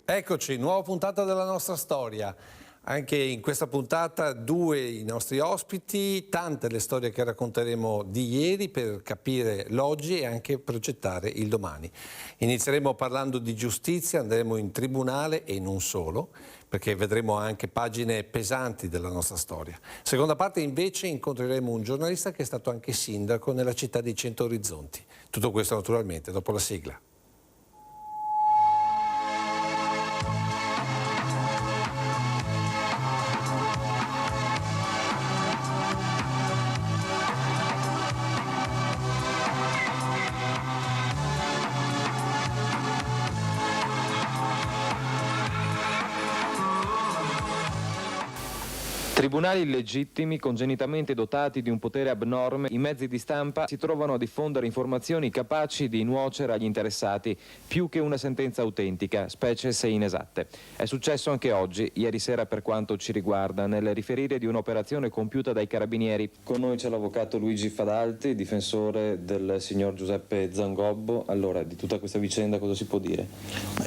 Eccoci, nuova puntata della nostra storia. Anche in questa puntata due i nostri ospiti, tante le storie che racconteremo di ieri per capire l'oggi e anche progettare il domani. Inizieremo parlando di giustizia, andremo in tribunale e non solo, perché vedremo anche pagine pesanti della nostra storia. Seconda parte invece incontreremo un giornalista che è stato anche sindaco nella città di Cento Orizzonti. Tutto questo naturalmente dopo la sigla. Tribunali illegittimi, congenitamente dotati di un potere abnorme, i mezzi di stampa si trovano a diffondere informazioni capaci di nuocere agli interessati, più che una sentenza autentica, specie se inesatte. È successo anche oggi, ieri sera per quanto ci riguarda, nel riferire di un'operazione compiuta dai carabinieri. Con noi c'è l'avvocato Luigi Fadalti, difensore del signor Giuseppe Zangobbo. Allora, di tutta questa vicenda cosa si può dire?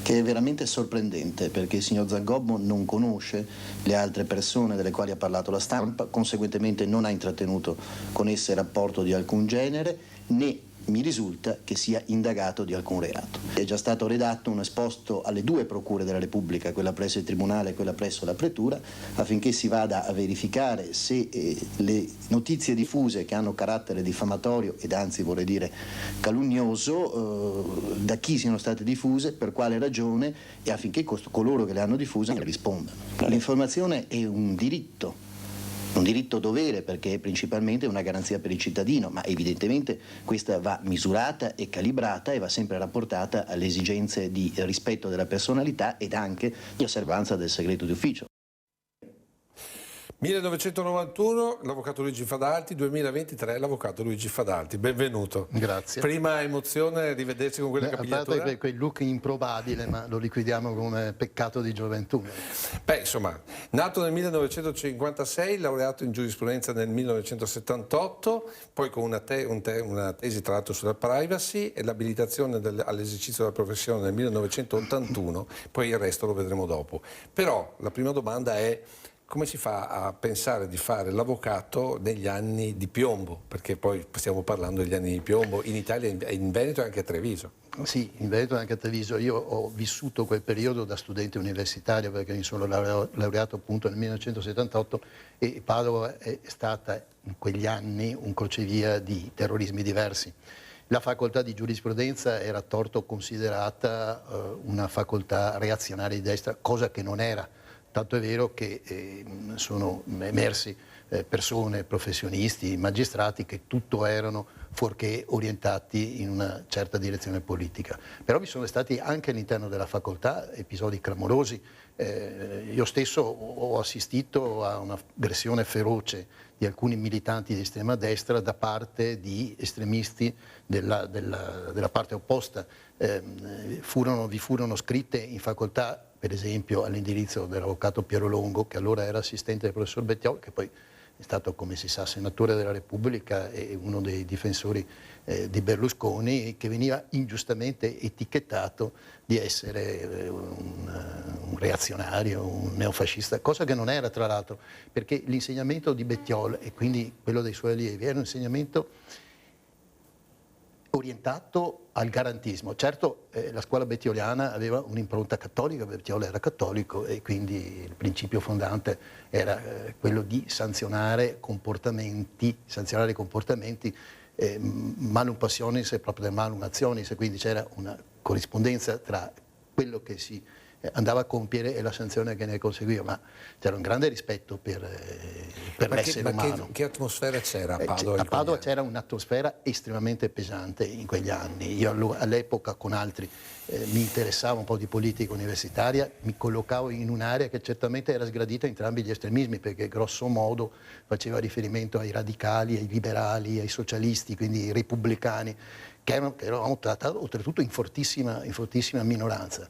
Che è veramente sorprendente, perché il signor Zangobbo non conosce le altre persone delle quali ha parlato la stampa, conseguentemente non ha intrattenuto con esse rapporto di alcun genere, né mi risulta che sia indagato di alcun reato. È già stato redatto un esposto alle due procure della Repubblica, quella presso il Tribunale e quella presso la Pretura, affinché si vada a verificare se le notizie diffuse che hanno carattere diffamatorio ed anzi vorrei dire calunnioso, da chi siano state diffuse, per quale ragione e affinché coloro che le hanno diffuse rispondano. L'informazione è un diritto dovere, perché è principalmente una garanzia per il cittadino, ma evidentemente questa va misurata e calibrata e va sempre rapportata alle esigenze di rispetto della personalità ed anche di osservanza del segreto d'ufficio. 1991 l'avvocato Luigi Fadalti, 2023 l'avvocato Luigi Fadalti, benvenuto. Grazie. Prima emozione rivedersi con quella capigliatura? A parte quel look improbabile, ma lo liquidiamo come peccato di gioventù. Beh, insomma, nato nel 1956, laureato in giurisprudenza nel 1978, poi con una tesi tra l'altro sulla privacy e l'abilitazione all'esercizio della professione nel 1981, poi il resto lo vedremo dopo. Però la prima domanda è: come si fa a pensare di fare l'avvocato negli anni di piombo? Perché poi stiamo parlando degli anni di piombo in Italia, in Veneto e anche a Treviso. Sì, in Veneto e anche a Treviso. Io ho vissuto quel periodo da studente universitario, perché mi sono laureato appunto nel 1978 e Padova è stata in quegli anni un crocevia di terrorismi diversi. La facoltà di giurisprudenza era torto considerata una facoltà reazionaria di destra, cosa che non era. Tanto è vero che sono emersi persone, professionisti, magistrati che tutto erano fuorché orientati in una certa direzione politica. Però vi sono stati anche all'interno della facoltà episodi clamorosi. Io stesso ho assistito a un'aggressione feroce di alcuni militanti di estrema destra da parte di estremisti della parte opposta. Vi furono scritte in facoltà, per esempio all'indirizzo dell'avvocato Piero Longo, che allora era assistente del professor Bettiol, che poi è stato, come si sa, senatore della Repubblica e uno dei difensori di Berlusconi, che veniva ingiustamente etichettato di essere un reazionario, un neofascista, cosa che non era tra l'altro, perché l'insegnamento di Bettiol e quindi quello dei suoi allievi era un insegnamento orientato al garantismo. Certo, la scuola bettioliana aveva un'impronta cattolica, Bettiol era cattolico e quindi il principio fondante era quello di sanzionare comportamenti malum passionis e proprio malum actionis, quindi c'era una corrispondenza tra quello che si andava a compiere e la sanzione che ne conseguiva, ma c'era un grande rispetto per l'essere umano. Che atmosfera c'era a Padova? A Padova c'era un'atmosfera estremamente pesante in quegli anni. Io all'epoca con altri mi interessavo un po' di politica universitaria, mi collocavo in un'area che certamente era sgradita a entrambi gli estremismi, perché grosso modo faceva riferimento ai radicali, ai liberali, ai socialisti, quindi ai repubblicani, che eravamo trattati oltretutto in fortissima minoranza.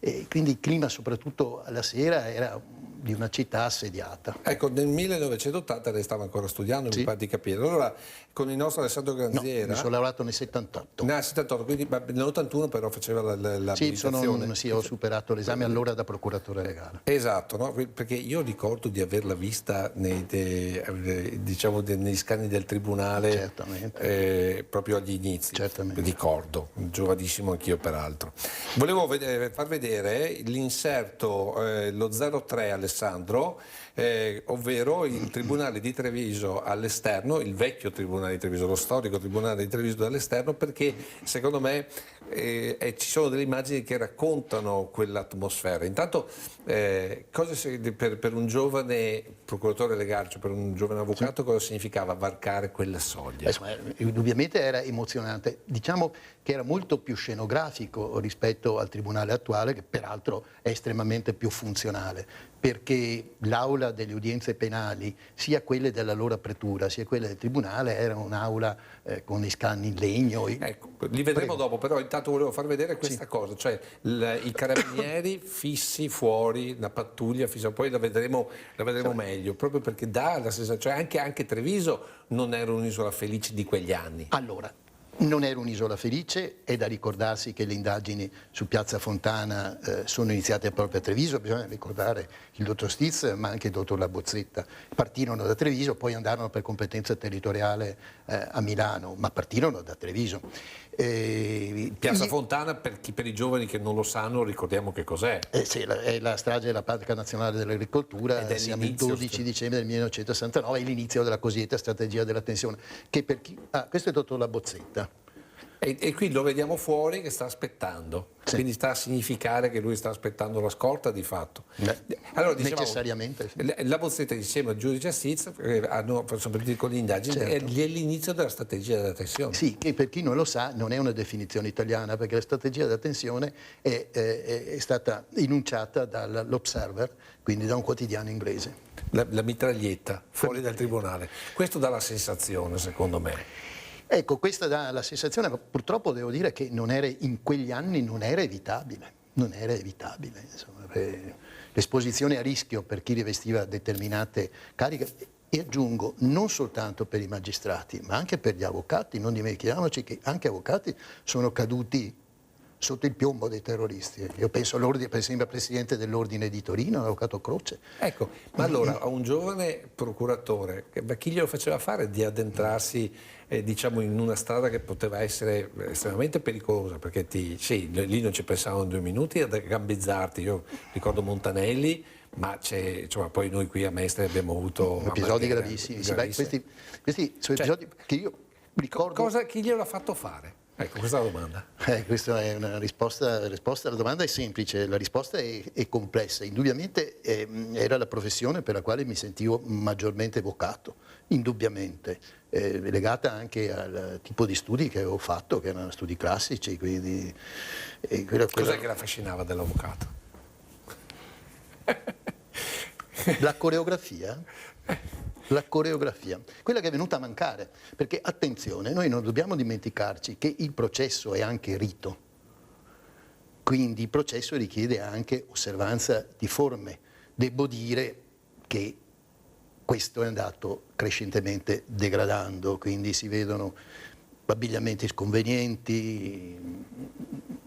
E quindi il clima, soprattutto alla sera, era di una città assediata. Ecco, nel 1980 lei stava ancora studiando, Sì. mi pare di capire. Allora, con il nostro Alessandro No, Granziera... mi sono laureato nel 78. Nel 78, quindi nell'81 però faceva l'abilitazione. Sì, ho superato l'esame allora da procuratore legale. Esatto, no? Perché io ricordo di averla vista diciamo, negli scani del tribunale, Certamente. proprio agli inizi. Certamente. Ricordo, giovanissimo anch'io peraltro. Volevo far vedere l'inserto, lo 03 Alessandro, ovvero il Tribunale di Treviso all'esterno, il vecchio Tribunale di Treviso, lo storico Tribunale di Treviso dall'esterno, perché secondo me ci sono delle immagini che raccontano quell'atmosfera. Intanto, per un giovane procuratore legale, cioè per un giovane avvocato, cosa significava varcare quella soglia? Insomma, indubbiamente era emozionante. Diciamo che era molto più scenografico rispetto al tribunale attuale, che peraltro è estremamente più funzionale, perché l'aula delle udienze penali, sia quelle della loro apertura sia quelle del tribunale, era un'aula con i scranni in legno. Ecco, li vedremo dopo, però intanto volevo far vedere questa cosa, cioè i carabinieri fissi fuori, la pattuglia fissa, poi la vedremo meglio, proprio perché dà la sensazione, cioè anche Treviso non era un'isola felice di quegli anni. Allora, non era un'isola felice, è da ricordarsi che le indagini su Piazza Fontana sono iniziate proprio a Treviso, bisogna ricordare il dottor Stiz ma anche il dottor Labozzetta. Partirono da Treviso, poi andarono per competenza territoriale a Milano, ma partirono da Treviso. Piazza Fontana, per i giovani che non lo sanno, ricordiamo che cos'è. Sì, è la strage della Parca Nazionale dell'Agricoltura, siamo il 12 dicembre del 1969, è l'inizio della cosiddetta strategia della tensione. Che per chi... questo è il dottor Labozzetta. E qui lo vediamo fuori che sta aspettando, Sì. quindi sta a significare che lui sta aspettando la scorta di fatto. Allora, dicevamo, necessariamente. Sì. La Bozzetta insieme al giudice Stiz sono partiti con le indagini, Certo. è l'inizio della strategia della tensione. Sì, che per chi non lo sa non è una definizione italiana, perché la strategia della tensione è stata enunciata dall'Observer, quindi da un quotidiano inglese. La mitraglietta fuori dal tribunale. Questo dà la sensazione, secondo me. Ecco, questa dà la sensazione, ma purtroppo devo dire che in quegli anni non era evitabile. Insomma, l'esposizione a rischio per chi rivestiva determinate cariche, e aggiungo non soltanto per i magistrati, ma anche per gli avvocati. Non dimentichiamoci che anche avvocati sono caduti sotto il piombo dei terroristi. Io penso per esempio al presidente dell'Ordine di Torino, l'avvocato Croce. Ecco, ma allora a un giovane procuratore, chi glielo faceva fare di addentrarsi diciamo in una strada che poteva essere estremamente pericolosa, perché lì non ci pensavano 2 minuti ad gambezzarti. Io ricordo Montanelli, ma insomma, poi noi qui a Mestre abbiamo avuto episodi gravissimi. Questi sono episodi che io ricordo. Chi glielo ha fatto fare? Ecco, questa è la domanda. Questa è una risposta. La risposta alla domanda è semplice, la risposta è complessa. Indubbiamente era la professione per la quale mi sentivo maggiormente vocato, indubbiamente, legata anche al tipo di studi che avevo fatto, che erano studi classici. Quindi, Cos'è che la affascinava dell'avvocato? La coreografia. La coreografia, quella che è venuta a mancare, perché attenzione, noi non dobbiamo dimenticarci che il processo è anche rito, quindi il processo richiede anche osservanza di forme. Devo dire che questo è andato crescentemente degradando, quindi si vedono abbigliamenti sconvenienti,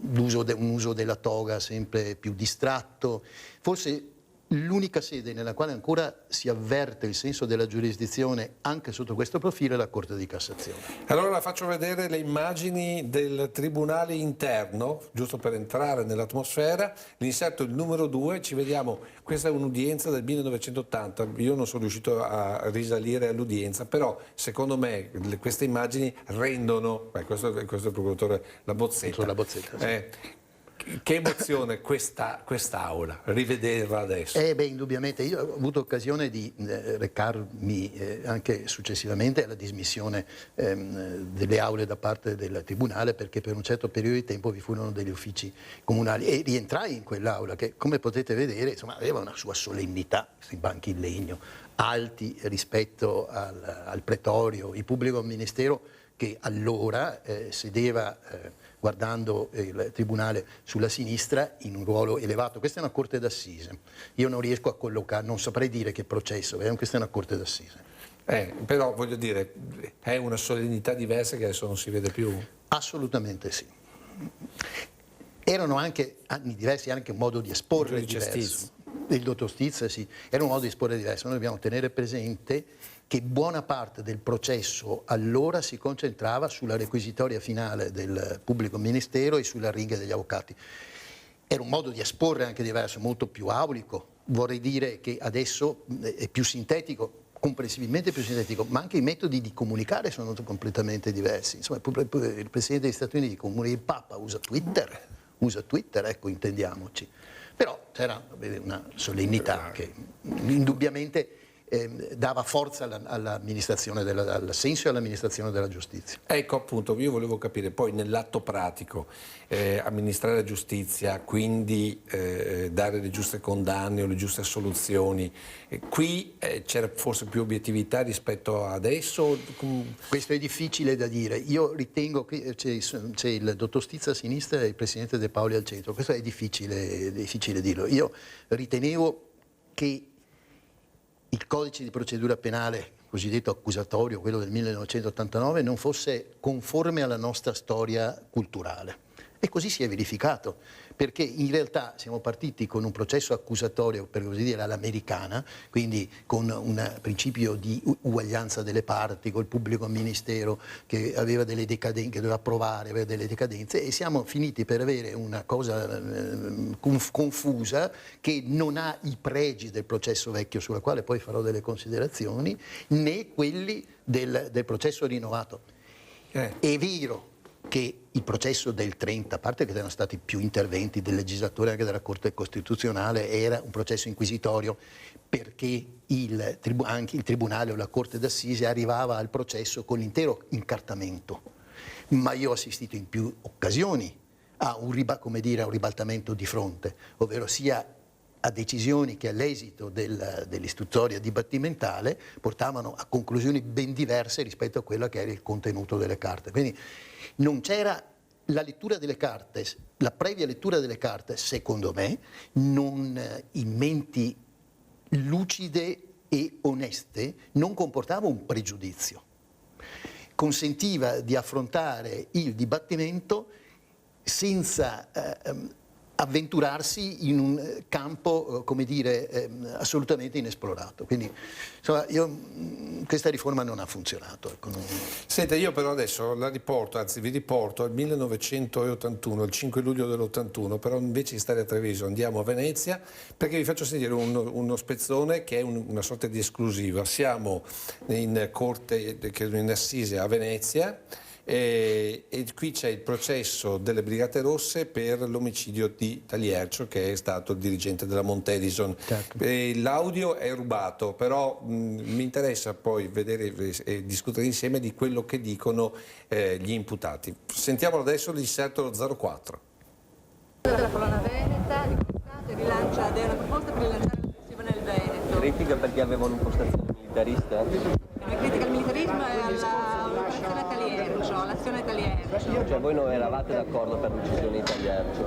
un uso della toga sempre più distratto, forse l'unica sede nella quale ancora si avverte il senso della giurisdizione anche sotto questo profilo è la Corte di Cassazione. Allora faccio vedere le immagini del tribunale interno, giusto per entrare nell'atmosfera. L'inserto è il numero 2, ci vediamo, questa è un'udienza del 1980, io non sono riuscito a risalire all'udienza, però secondo me queste immagini rendono, questo è il procuratore Labozzetta. Sì. Che emozione quest'aula, rivederla adesso. Indubbiamente, io ho avuto occasione di recarmi anche successivamente alla dismissione delle aule da parte del Tribunale, perché per un certo periodo di tempo vi furono degli uffici comunali e rientrai in quell'aula che, come potete vedere, insomma, aveva una sua solennità, questi banchi in legno, alti rispetto al pretorio, il pubblico ministero che allora sedeva guardando il tribunale sulla sinistra in un ruolo elevato. Questa è una corte d'assise. Io non riesco a collocare, non saprei dire che processo, questa è una corte d'assise. Però voglio dire, è una solennità diversa che adesso non si vede più? Assolutamente sì. Erano anche anni diversi, anche un modo di esporre diverso. Il dottor Stizza, sì, era un modo di esporre diverso. Noi dobbiamo tenere presente che buona parte del processo allora si concentrava sulla requisitoria finale del pubblico ministero e sulla ringhe degli avvocati. Era un modo di esporre anche diverso, molto più aulico. Vorrei dire che adesso è più sintetico, comprensibilmente più sintetico, ma anche i metodi di comunicare sono completamente diversi. Insomma, il Presidente degli Stati Uniti, il Papa usa Twitter, ecco, intendiamoci. Però c'era una solennità che indubbiamente dava forza all'amministrazione all'assenso e all'amministrazione della giustizia. Ecco, appunto, io volevo capire poi nell'atto pratico, amministrare la giustizia, quindi dare le giuste condanne o le giuste assoluzioni, qui c'era forse più obiettività rispetto ad adesso? Questo è difficile da dire. Io ritengo che c'è il dottor Stizza a sinistra e il presidente De Paoli al centro. Questo è difficile dirlo. Io ritenevo che il codice di procedura penale, cosiddetto accusatorio, quello del 1989, non fosse conforme alla nostra storia culturale. E così si è verificato, perché in realtà siamo partiti con un processo accusatorio, per così dire, all'americana, quindi con un principio di uguaglianza delle parti, col pubblico ministero che aveva delle decadenze, che doveva provare, aveva delle decadenze, e siamo finiti per avere una cosa confusa che non ha i pregi del processo vecchio, sulla quale poi farò delle considerazioni, né quelli del processo rinnovato. È vero che il processo del 30, a parte che erano stati più interventi del legislatore anche della Corte Costituzionale, era un processo inquisitorio perché anche il Tribunale o la Corte d'Assise arrivava al processo con l'intero incartamento. Ma io ho assistito in più occasioni a un ribaltamento di fronte, ovvero sia a decisioni che all'esito dell'istruttoria dibattimentale portavano a conclusioni ben diverse rispetto a quello che era il contenuto delle carte. Quindi non c'era la lettura delle carte, la previa lettura delle carte, secondo me, in menti lucide e oneste, non comportava un pregiudizio. Consentiva di affrontare il dibattimento senza avventurarsi in un campo, come dire, assolutamente inesplorato. Quindi, insomma, questa riforma non ha funzionato. Ecco, Senta, io però adesso la riporto, anzi vi riporto al 1981, il 5 luglio dell'81, però invece di stare a Treviso andiamo a Venezia, perché vi faccio sentire uno spezzone che è una sorta di esclusiva. Siamo in corte, in assise a Venezia, e qui c'è il processo delle Brigate Rosse per l'omicidio di Taliercio, che è stato il dirigente della Montedison. Certo. L'audio è rubato, però mi interessa poi vedere e discutere insieme di quello che dicono gli imputati. Sentiamolo adesso, l'inserto 04. Della colonna veneta, rilancia una proposta per rilanciare l'offensiva nel Veneto. Critica perché aveva un'impostazione militarista? Una critica al militarismo e all'operazione Taliercio, all'azione Taliercio. Cioè voi non eravate d'accordo per l'uccisione di Taliercio?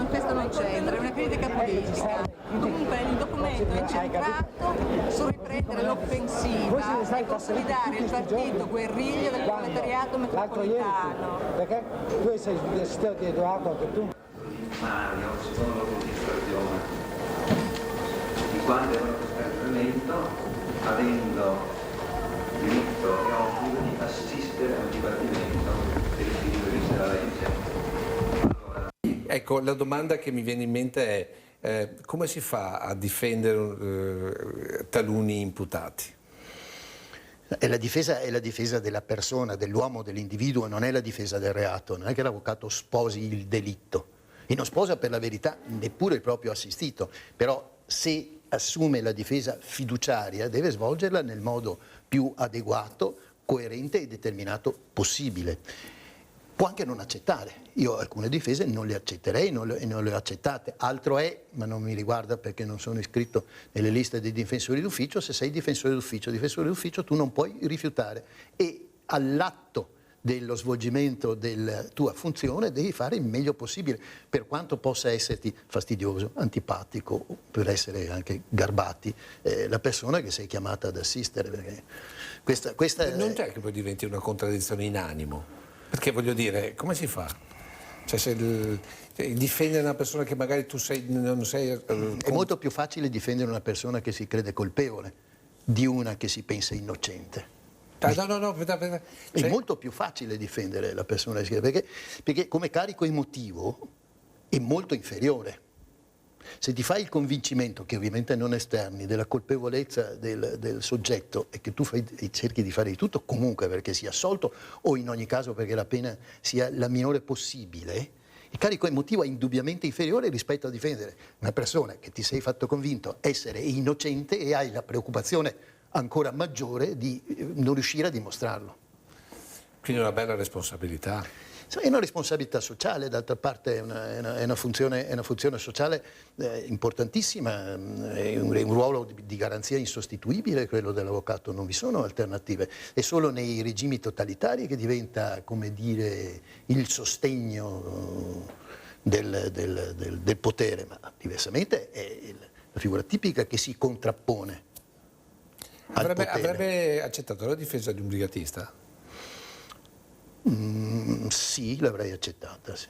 Questo non c'entra, è una critica politica. Comunque il documento è incentrato su riprendere l'offensiva e consolidare il partito guerriglio del proletariato metropolitano. Perché tu sei stato dietro anche tu? Mario, secondo l'amministrazione di quando era questo elemento, avendo diritto e obbligo di assistere al dibattimento dei figli previsti dalla legge. Allora... Ecco, la domanda che mi viene in mente è come si fa a difendere taluni imputati? È la difesa della persona, dell'uomo, dell'individuo, non è la difesa del reato, non è che l'avvocato sposi il delitto. E non sposa per la verità neppure il proprio assistito, però se assume la difesa fiduciaria deve svolgerla nel modo più adeguato, coerente e determinato possibile. Può anche non accettare. Io alcune difese non le accetterei e non le ho accettate. Altro è, ma non mi riguarda perché non sono iscritto nelle liste dei difensori d'ufficio, se sei difensore d'ufficio tu non puoi rifiutare. E all'atto dello svolgimento della tua funzione devi fare il meglio possibile, per quanto possa esserti fastidioso, antipatico, per essere anche garbati, la persona che sei chiamata ad assistere. Perché questa non c'è che poi diventi una contraddizione in animo, perché voglio dire, come si fa? Cioè, se difendere una persona che magari tu non sei... È molto più facile difendere una persona che si crede colpevole di una che si pensa innocente. No, È molto più facile difendere la persona perché come carico emotivo è molto inferiore. Se ti fai il convincimento, che ovviamente non esterni, della colpevolezza del soggetto e che tu cerchi di fare di tutto comunque perché sia assolto o in ogni caso perché la pena sia la minore possibile, il carico emotivo è indubbiamente inferiore rispetto a difendere una persona che ti sei fatto convinto essere innocente e hai la preoccupazione ancora maggiore di non riuscire a dimostrarlo. Quindi una bella responsabilità. È una responsabilità sociale, d'altra parte è una funzione sociale importantissima, è un ruolo di garanzia insostituibile quello dell'avvocato, non vi sono alternative. È solo nei regimi totalitari che diventa, come dire, il sostegno del potere, ma diversamente è la figura tipica che si contrappone al potere. Avrebbe accettato la difesa di un brigatista? Sì, l'avrei accettata, sì.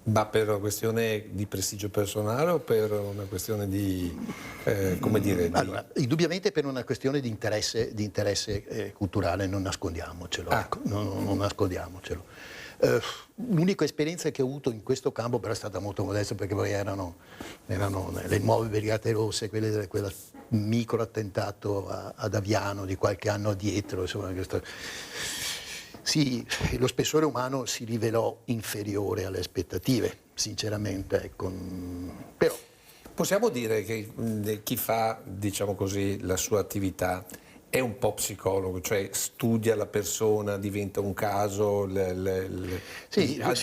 Ma per una questione di prestigio personale o per una questione di, come dire... Allora, indubbiamente per una questione di interesse culturale, non nascondiamocelo. Ecco, non nascondiamocelo. L'unica esperienza che ho avuto in questo campo però è stata molto modesta, perché poi erano le nuove Brigate Rosse, quella micro attentato ad Aviano di qualche anno addietro, insomma, sì, lo spessore umano si rivelò inferiore alle aspettative, sinceramente, ecco. Però possiamo dire che chi fa, diciamo così, la sua attività è un po' psicologo, cioè studia la persona, diventa un caso da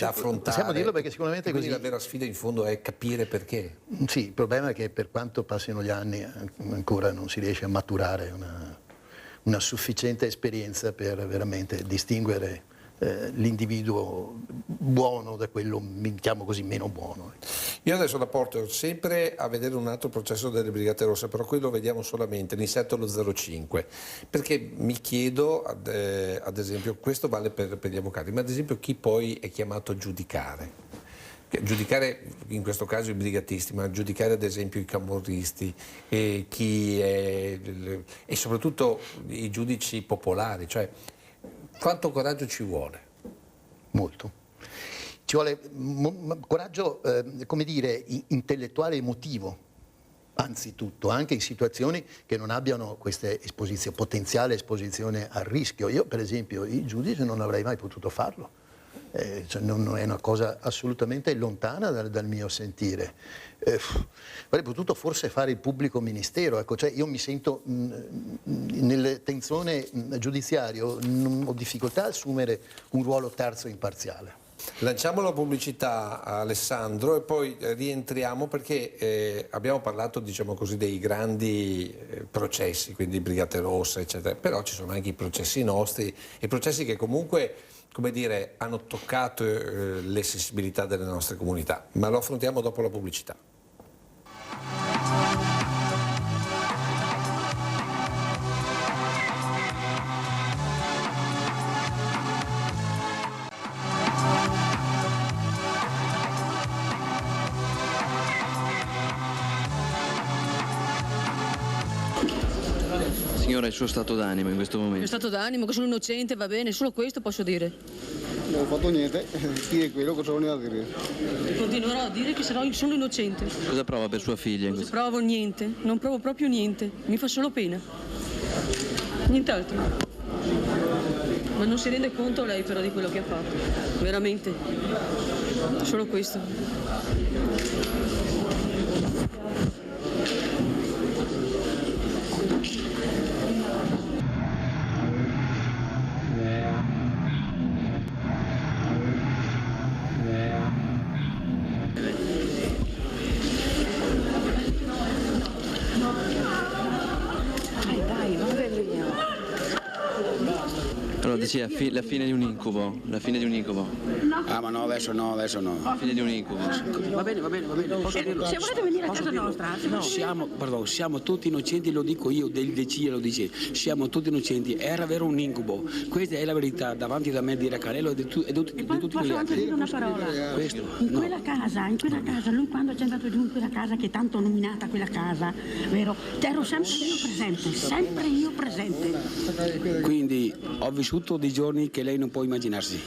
affrontare. Possiamo dirlo perché sicuramente quindi così. La vera sfida in fondo è capire perché. Sì, il problema è che per quanto passino gli anni ancora non si riesce a maturare una sufficiente esperienza per veramente distinguere l'individuo buono da quello, diciamo così, meno buono. Io adesso la porto sempre a vedere un altro processo delle Brigate Rosse, però qui lo vediamo solamente, l'insetto lo 05, perché mi chiedo, ad esempio, questo vale per gli avvocati, ma ad esempio chi poi è chiamato a giudicare? Giudicare in questo caso i brigatisti, ma giudicare ad esempio i camorristi e soprattutto i giudici popolari, cioè quanto coraggio ci vuole? Molto. Ci vuole coraggio, come dire, intellettuale e emotivo, anzitutto, anche in situazioni che non abbiano questa potenziale esposizione al rischio. Io per esempio il giudice non avrei mai potuto farlo. Cioè non è una cosa assolutamente lontana dal mio sentire. Avrei potuto forse fare il pubblico ministero, ecco, cioè io mi sento nel tenzone giudiziario, ho difficoltà a assumere un ruolo terzo imparziale. Lanciamo la pubblicità a Alessandro e poi rientriamo perché abbiamo parlato, diciamo così, dei grandi processi, quindi Brigate Rosse, eccetera, però ci sono anche i processi nostri, i processi che comunque, come dire, hanno toccato le sensibilità delle nostre comunità, ma lo affrontiamo dopo la pubblicità. Signora, il suo stato d'animo in questo momento? Il stato d'animo, che sono innocente, va bene, solo questo posso dire. Non ho fatto niente, chi è quello che sono a dire? Continuerò a dire che sono innocente. Cosa prova per sua figlia? Non provo niente, non provo proprio niente, mi fa solo pena. Nient'altro. Ma non si rende conto lei però di quello che ha fatto, veramente. Solo questo. Sì, la fine di un incubo, la fine di un incubo. No. Ah, ma no, adesso no. La fine di un incubo. Va bene, posso dirlo? Se volete venire a casa nostra, siamo tutti innocenti, lo dico io, del DC lo dice, siamo tutti innocenti, era vero un incubo, questa è la verità, davanti da me dire Carello e di tutti gli altri. Posso anche dire una parola? Questo, in quella casa, lui quando c'è andato giù in quella casa che è tanto nominata quella casa, vero? Ero sempre io presente. Quindi ho vissuto dei giorni che lei non può immaginarsi.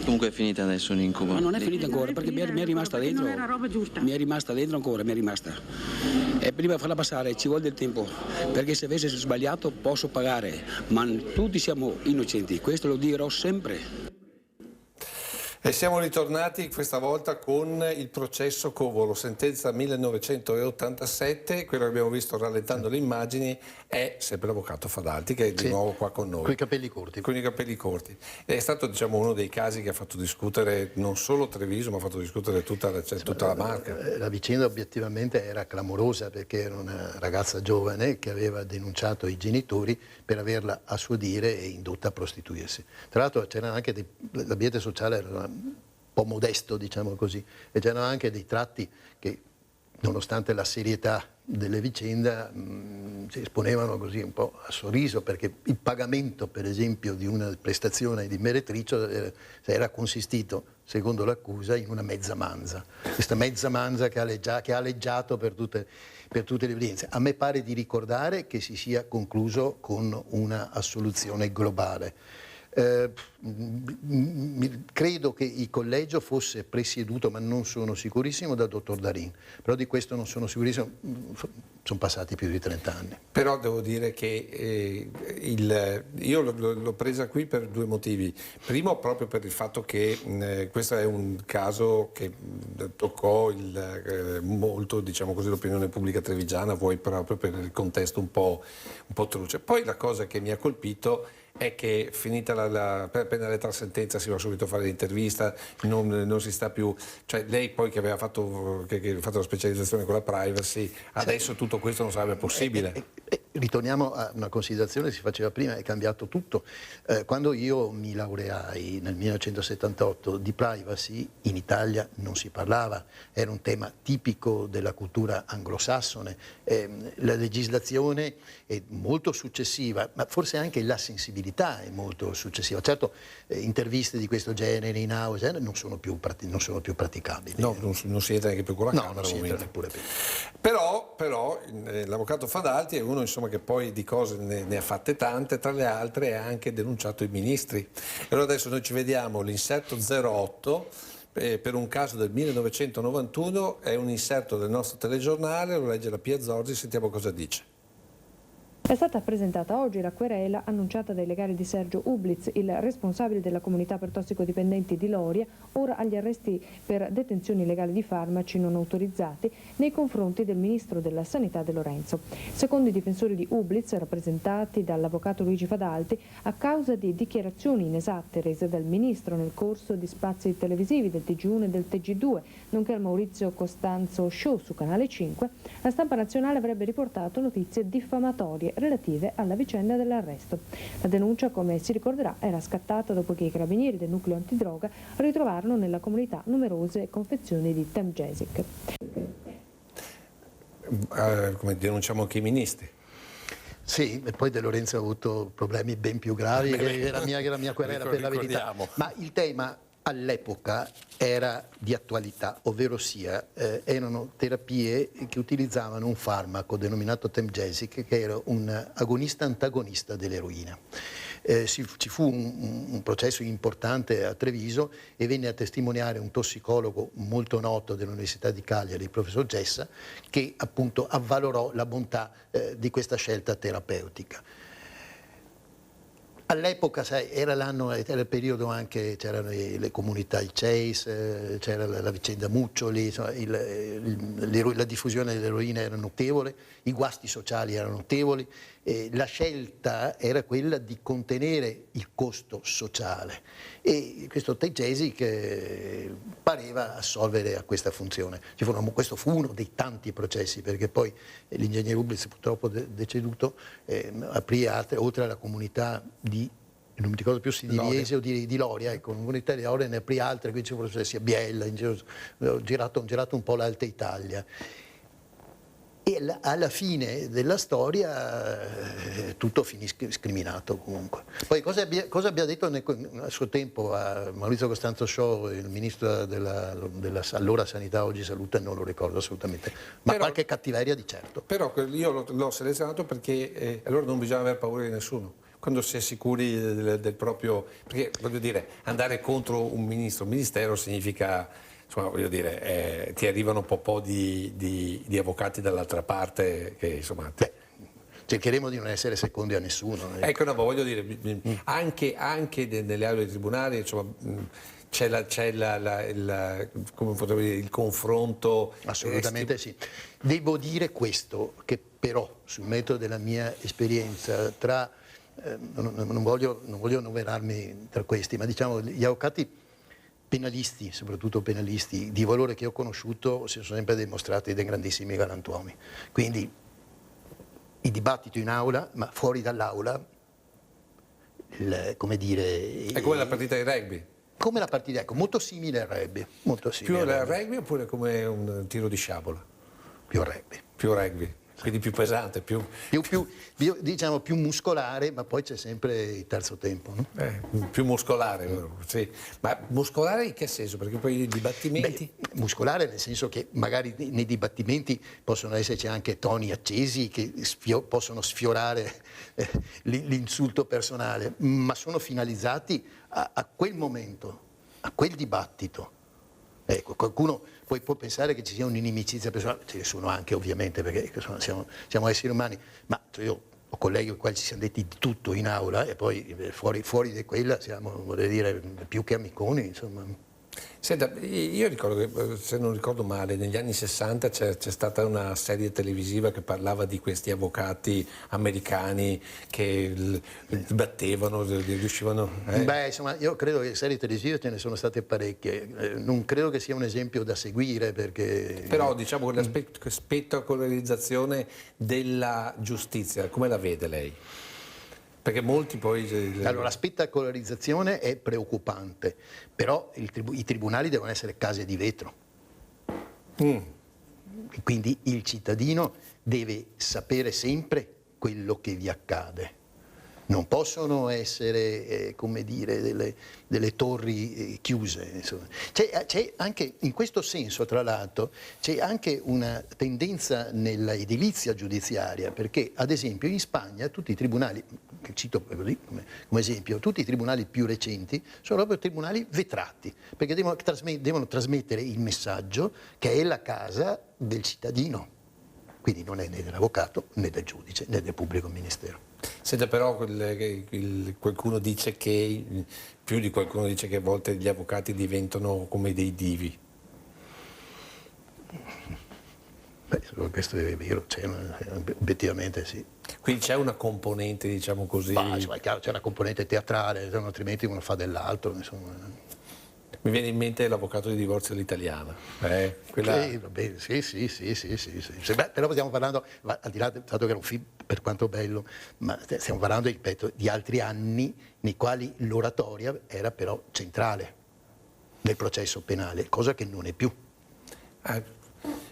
Comunque è finita adesso un incubo. Ma non è finita ancora, perché mi è rimasta dentro. Non era roba giusta. Mi è rimasta dentro ancora, mi è rimasta. E prima di farla passare ci vuole del tempo, perché se avessi sbagliato posso pagare, ma tutti siamo innocenti, questo lo dirò sempre. E siamo ritornati questa volta con il processo Covolo, sentenza 1987, quello che abbiamo visto rallentando le immagini è sempre l'avvocato Fadalti, che è di nuovo qua con noi. Con i capelli corti. Con i capelli corti. È stato, diciamo, uno dei casi che ha fatto discutere non solo Treviso, ma ha fatto discutere tutta la Marca. La vicenda obiettivamente era clamorosa, perché era una ragazza giovane che aveva denunciato i genitori per averla a suo dire indotta a prostituirsi. Tra l'altro c'era anche l'ambiente sociale era un po' modesto, diciamo così, e c'erano anche dei tratti che, nonostante la serietà delle vicende, si esponevano così un po' a sorriso, perché il pagamento, per esempio, di una prestazione di meretricio era consistito, secondo l'accusa, in una mezza manza. Questa mezza manza che ha aleggiato per tutte le evidenze. A me pare di ricordare che si sia concluso con una assoluzione globale. Credo che il collegio fosse presieduto, ma non sono sicurissimo, dal dottor Darin, però di questo non sono sicurissimo, sono passati più di 30 anni. Però devo dire che io l'ho presa qui per due motivi. Primo, proprio per il fatto che questo è un caso che toccò molto, diciamo così, l'opinione pubblica trevigiana, vuoi proprio per il contesto un po' truce. Poi la cosa che mi ha colpito è che finita appena la sentenza si va subito a fare l'intervista, non si sta più, cioè lei poi che aveva fatto la specializzazione con la privacy, adesso tutto questo non sarebbe possibile. Ritorniamo a una considerazione che si faceva prima, è cambiato tutto. Quando io mi laureai nel 1978, di privacy in Italia non si parlava, era un tema tipico della cultura anglosassone. La legislazione è molto successiva, ma forse anche la sensibilità è molto successiva. Certo, interviste di questo genere in house non sono più praticabili. No, non si entra neanche più con la Camera. Non si entra neppure più. Però l'avvocato Fadalti è uno, insomma, che poi di cose ne ha fatte tante, tra le altre ha anche denunciato i ministri. E allora adesso noi ci vediamo l'inserto 08 per un caso del 1991, è un inserto del nostro telegiornale, lo legge la Pia Zorzi, sentiamo cosa dice. È stata presentata oggi la querela annunciata dai legali di Sergio Ublitz, il responsabile della comunità per tossicodipendenti di Loria, ora agli arresti per detenzione illegale di farmaci non autorizzati nei confronti del ministro della Sanità De Lorenzo. Secondo i difensori di Ublitz, rappresentati dall'avvocato Luigi Fadalti, a causa di dichiarazioni inesatte rese dal ministro nel corso di spazi televisivi del TG1 e del TG2, nonché al Maurizio Costanzo Show su Canale 5, la stampa nazionale avrebbe riportato notizie diffamatorie relative alla vicenda dell'arresto. La denuncia, come si ricorderà, era scattata dopo che i carabinieri del nucleo antidroga ritrovarono nella comunità numerose confezioni di Temgesic. Come denunciamo anche i ministri. Sì, e poi De Lorenzo ha avuto problemi ben più gravi, che la mia querela, per la verità. Ma il tema all'epoca era di attualità, ovvero sia erano terapie che utilizzavano un farmaco denominato Temgesic, che era un agonista-antagonista dell'eroina. Ci fu un processo importante a Treviso e venne a testimoniare un tossicologo molto noto dell'Università di Cagliari, il professor Gessa, che appunto avvalorò la bontà di questa scelta terapeutica. All'epoca, sai, era il periodo anche, c'erano le comunità, il Chase, c'era la vicenda Muccioli, insomma, la diffusione dell'eroina era notevole, i guasti sociali erano notevoli, la scelta era quella di contenere il costo sociale e questo Temgesic pareva assolvere a questa funzione. Questo fu uno dei tanti processi, perché poi l'ingegnere Ublitz, purtroppo deceduto, aprì oltre alla comunità di non mi ricordo più se di Liese o di Loria, ecco, un'università di Loria, ne aprì altre, qui c'è forse Biella, ho girato un po' l'Alta Italia. E alla fine della storia tutto finì scriminato comunque. Poi cosa abbia detto a suo tempo a Maurizio Costanzo Sciò, il ministro della allora Sanità, oggi Salute, non lo ricordo assolutamente, ma però, qualche cattiveria di certo. Però io l'ho selezionato perché allora non bisogna aver paura di nessuno. Quando si è sicuri del proprio... Perché voglio dire, andare contro un ministero significa... Insomma, voglio dire, ti arrivano un po' di avvocati dall'altra parte che insomma... Cercheremo di non essere secondi a nessuno. Ecco, no, voglio dire, anche nelle aule dei tribunali, insomma, c'è come potremmo dire, il confronto. Assolutamente sì. Devo dire questo, che però sul metodo della mia esperienza, non voglio annoverarmi tra questi, ma diciamo gli avvocati penalisti, soprattutto penalisti di valore che ho conosciuto, si sono sempre dimostrati dei grandissimi galantuomini. Quindi il dibattito in aula, ma fuori dall'aula, come dire... È come la partita di rugby. Come la partita, ecco, molto simile al rugby. Più al rugby oppure come un tiro di sciabola? Più al rugby. Più rugby. Quindi più pesante, più muscolare, ma poi c'è sempre il terzo tempo, no? Più muscolare, sì. Ma muscolare in che senso? Perché poi i dibattimenti... Muscolare nel senso che magari nei dibattimenti possono esserci anche toni accesi che possono sfiorare l'insulto personale, ma sono finalizzati a quel momento, a quel dibattito. Ecco, qualcuno poi può pensare che ci sia un'inimicizia personale, ce ne sono anche ovviamente perché siamo esseri umani, ma io ho colleghi con i quali ci siamo detti di tutto in aula e poi fuori di quella siamo, vorrei dire, più che amiconi, insomma. Senta, io ricordo che, se non ricordo male, negli anni 60 c'è stata una serie televisiva che parlava di questi avvocati americani che battevano, riuscivano... Beh, insomma, io credo che serie televisive ce ne sono state parecchie, non credo che sia un esempio da seguire perché... Però diciamo che la spettacolarizzazione della giustizia, come la vede lei? Perché molti poi... Allora, la spettacolarizzazione è preoccupante, però i tribunali devono essere case di vetro. Quindi il cittadino deve sapere sempre quello che vi accade. Non possono essere, come dire, delle torri chiuse. Insomma. C'è anche, in questo senso, tra l'altro, c'è anche una tendenza nella edilizia giudiziaria, perché, ad esempio, in Spagna tutti i tribunali, che cito così come esempio, tutti i tribunali più recenti sono proprio tribunali vetrati, perché devono trasmettere il messaggio che è la casa del cittadino. Quindi non è né dell'avvocato, né del giudice, né del pubblico ministero. Senta, però qualcuno dice che, più di qualcuno dice che a volte gli avvocati diventano come dei divi. Questo è vero, obiettivamente sì. Quindi c'è una componente, diciamo così... È chiaro, c'è una componente teatrale, altrimenti uno fa dell'altro, insomma. Mi viene in mente l'avvocato di divorzio all'italiana. Quella... Sì. Però stiamo parlando, al di là del fatto che era un film per quanto bello, ma stiamo parlando, ripeto, di altri anni nei quali l'oratoria era però centrale nel processo penale, cosa che non è più.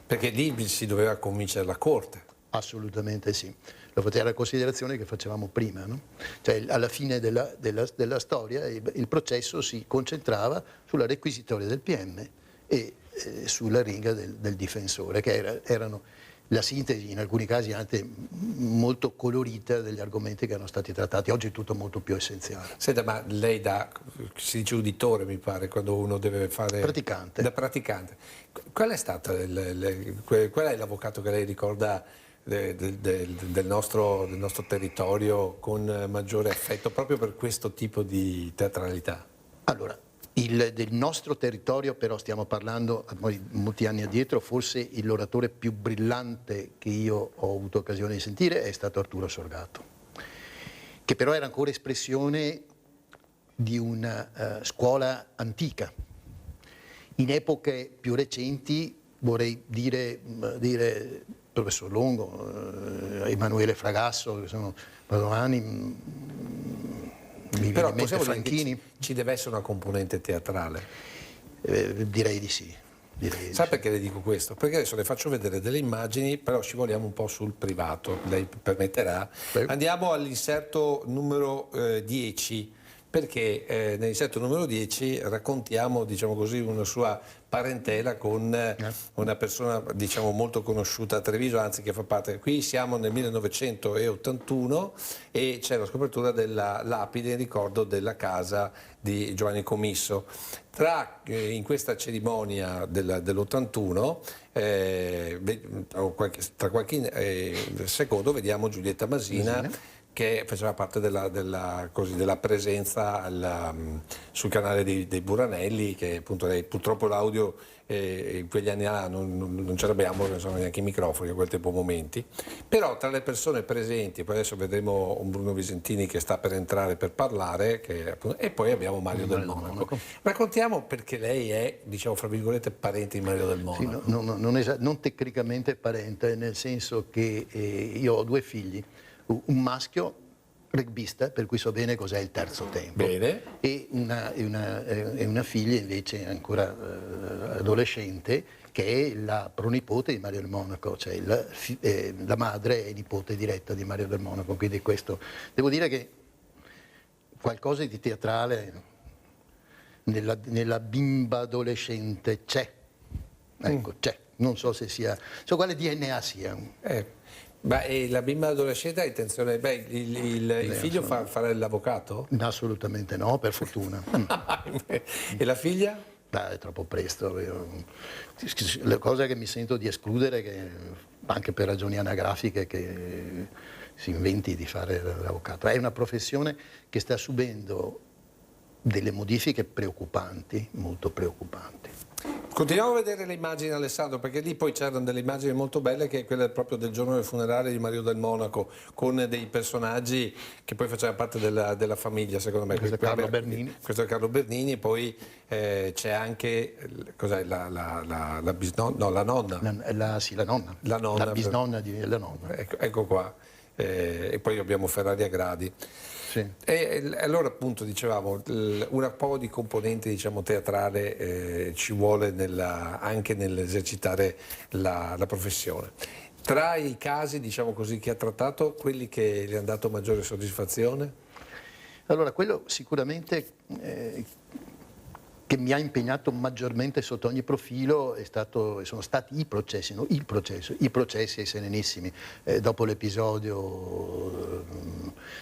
Perché lì si doveva convincere la Corte. Assolutamente sì. Lo poteva la considerazione che facevamo prima, no? Cioè, alla fine della storia il processo si concentrava sulla requisitoria del PM e sulla riga del difensore, che erano la sintesi, in alcuni casi anche molto colorita, degli argomenti che erano stati trattati. Oggi è tutto molto più essenziale. Senta, ma lei si dice uditore, mi pare, quando uno deve fare... Praticante. Da praticante. Qual è stato qual è l'avvocato che lei ricorda del nostro territorio con maggiore affetto proprio per questo tipo di teatralità? Allora, del nostro territorio però stiamo parlando molti anni addietro, forse l'oratore più brillante che io ho avuto occasione di sentire è stato Arturo Sorgato, che però era ancora espressione di una scuola antica. In epoche più recenti vorrei dire professor Longo, Emanuele Fragasso, che sono padovani, Però possiamo dire che ci deve essere una componente teatrale? Direi di sì. Sa perché le dico questo? Perché adesso le faccio vedere delle immagini, però scivoliamo un po' sul privato, lei permetterà. Andiamo all'inserto numero 10, perché nell'inserto numero 10 raccontiamo, diciamo così, una sua parentela con una persona, diciamo, molto conosciuta a Treviso, anzi che fa parte. Qui siamo nel 1981 e c'è la scopertura della lapide in ricordo della casa di Giovanni Comisso. In questa cerimonia dell'81, tra qualche secondo, vediamo Giulietta Masina che faceva parte della presenza sul canale dei Buranelli, che appunto lei, purtroppo l'audio in quegli anni là non ce l'abbiamo, non sono neanche i microfoni a quel tempo momenti, però tra le persone presenti, poi adesso vedremo un Bruno Visentini che sta per entrare per parlare, e poi abbiamo Mario Del Monaco. Raccontiamo perché lei è, diciamo, fra virgolette, parente di Mario Del Monaco. Sì, non tecnicamente parente, nel senso che io ho 2 figli, un maschio rugbista, per cui so bene cos'è il terzo tempo, e una figlia invece ancora adolescente, che è la pronipote di Mario Del Monaco, cioè la madre e nipote diretta di Mario Del Monaco. Quindi questo, devo dire che qualcosa di teatrale nella bimba adolescente c'è, ecco, c'è, non so se sia, so quale DNA sia. E la bimba adolescente ha intenzione, il figlio farà l'avvocato? Assolutamente no, per fortuna. E la figlia? È troppo presto. Le cose che mi sento di escludere, anche per ragioni anagrafiche, che si inventi di fare l'avvocato. È una professione che sta subendo delle modifiche preoccupanti, molto preoccupanti. Continuiamo a vedere le immagini, Alessandro, perché lì poi c'erano delle immagini molto belle, che è quella proprio del giorno del funerale di Mario Del Monaco, con dei personaggi che poi facevano parte della famiglia, secondo me. Questo è Carlo Bernini. Questo è Carlo Bernini, poi c'è anche, cos'è, la bisnonna? No, la nonna. Sì, la nonna. La nonna. La bisnonna della nonna. Ecco qua. E poi abbiamo Ferrari a Gradi. Sì. E allora appunto dicevamo, un po' di componente, diciamo, teatrale ci vuole anche nell'esercitare la professione. Tra i casi, diciamo così, che ha trattato, quelli che le hanno dato maggiore soddisfazione? Allora, quello sicuramente che mi ha impegnato maggiormente sotto ogni profilo sono stati i processi ai Serenissimi, dopo l'episodio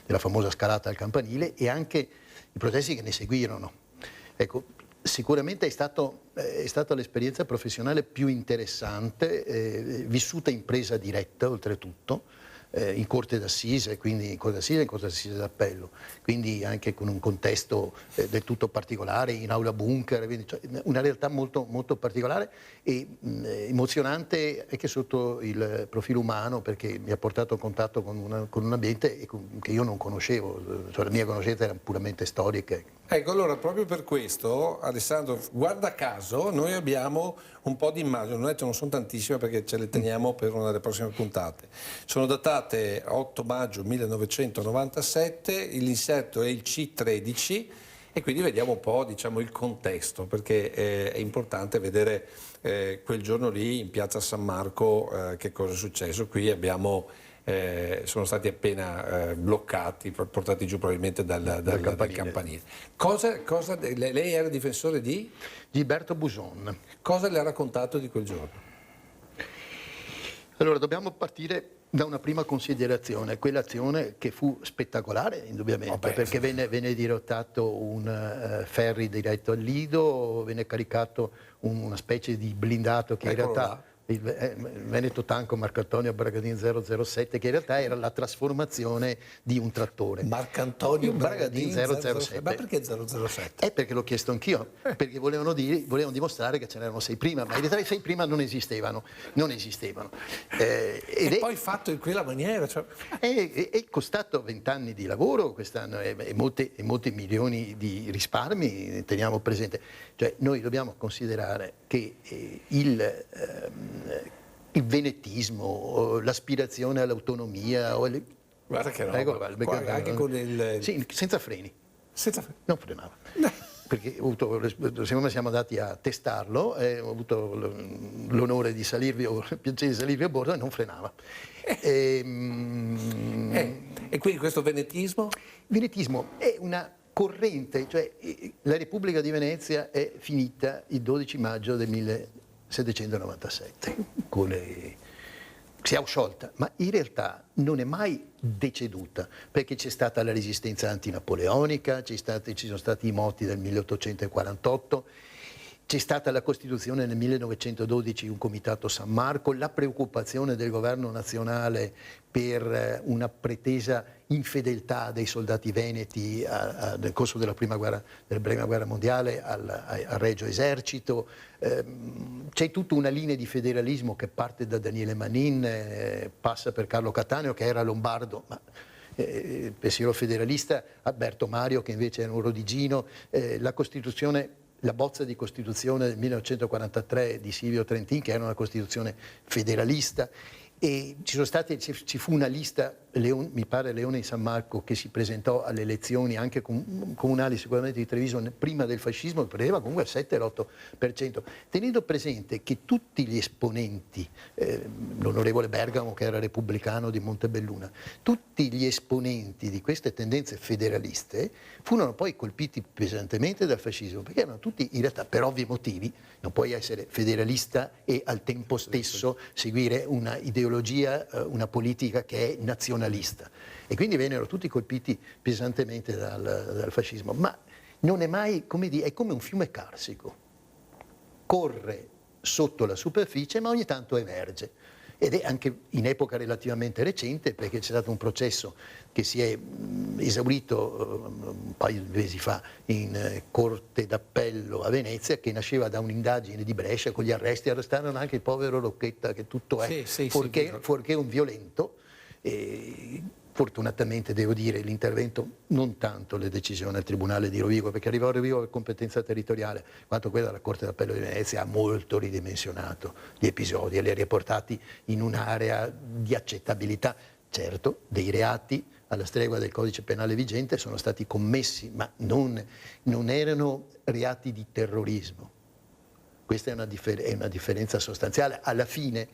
della famosa scalata al campanile, e anche i processi che ne seguirono. Ecco, sicuramente è stata l'esperienza professionale più interessante, vissuta in presa diretta oltretutto, in corte d'assise, quindi in corte d'assise e in corte d'assise d'appello, quindi anche con un contesto del tutto particolare, in aula bunker, quindi, cioè, una realtà molto, molto particolare e emozionante anche sotto il profilo umano, perché mi ha portato a contatto con un ambiente che io non conoscevo, cioè la mia conoscenza era puramente storica. Ecco, allora proprio per questo, Alessandro, guarda caso, noi abbiamo un po' di immagini, non sono tantissime perché ce le teniamo per una delle prossime puntate. Sono datate 8 maggio 1997, l'inserto è il C13 e quindi vediamo un po', diciamo, il contesto, perché è importante vedere quel giorno lì in piazza San Marco che cosa è successo. Qui abbiamo... sono stati appena bloccati, portati giù probabilmente dal campanile. Lei era difensore di? Gilberto Buson. Cosa le ha raccontato di quel giorno? Allora, dobbiamo partire da una prima considerazione, quell'azione che fu spettacolare indubbiamente, perché venne dirottato un ferry diretto al Lido, venne caricato una specie di blindato che in realtà... il Veneto Tanco Marcantonio Bragadin 007, che in realtà era la trasformazione di un trattore. Marcantonio Bragadin 007. Ma perché 007? Perché l'ho chiesto anch'io, perché volevano dimostrare che ce n'erano 6 prima, ma in realtà i 6 prima non esistevano. E poi fatto in quella maniera. Cioè... È costato 20 anni di lavoro quest'anno e molti milioni di risparmi, teniamo presente. Cioè, noi dobbiamo considerare che il venetismo, l'aspirazione all'autonomia, guarda che roba, anche con il... Sì, senza freni. Non frenava. Perché secondo me siamo andati a testarlo, ho avuto l'onore di salirvi, o il piacere di salirvi a bordo, e non frenava. E quindi questo venetismo? Il venetismo è una corrente, cioè la Repubblica di Venezia è finita il 12 maggio del 1797, si è sciolta, ma in realtà non è mai deceduta, perché c'è stata la resistenza antinapoleonica, ci sono stati i moti del 1848, c'è stata la Costituzione nel 1912, un comitato San Marco, la preoccupazione del governo nazionale per una pretesa infedeltà dei soldati veneti nel corso della prima guerra mondiale al Regio Esercito. C'è tutta una linea di federalismo che parte da Daniele Manin, passa per Carlo Cattaneo, che era lombardo, ma pensiero federalista, Alberto Mario, che invece era un rodigino, la bozza di Costituzione del 1943 di Silvio Trentin, che era una Costituzione federalista, e ci fu una lista, mi pare Leone di San Marco, che si presentò alle elezioni anche comunali sicuramente di Treviso prima del fascismo, prendeva comunque il 7-8%, tenendo presente che tutti gli esponenti, l'onorevole Bergamo che era repubblicano di Montebelluna, tutti gli esponenti di queste tendenze federaliste furono poi colpiti pesantemente dal fascismo, perché erano tutti in realtà, per ovvi motivi, non puoi essere federalista e al tempo stesso seguire una ideologia, una politica che è nazionalista. E quindi vennero tutti colpiti pesantemente dal fascismo. Ma non è mai, è come un fiume carsico. Corre sotto la superficie, ma ogni tanto emerge. Ed è anche in epoca relativamente recente, perché c'è stato un processo che si è esaurito un paio di mesi fa in Corte d'Appello a Venezia, che nasceva da un'indagine di Brescia con gli arresti. Arrestarono anche il povero Rocchetta, che tutto è, fuorché un violento. E fortunatamente devo dire l'intervento, non tanto le decisioni del Tribunale di Rovigo, perché arrivò a Rovigo per competenza territoriale, quanto quella della Corte d'Appello di Venezia ha molto ridimensionato gli episodi e li ha riportati in un'area di accettabilità. Certo, dei reati alla stregua del codice penale vigente sono stati commessi, ma non erano reati di terrorismo. Questa è una differenza sostanziale. Alla fine,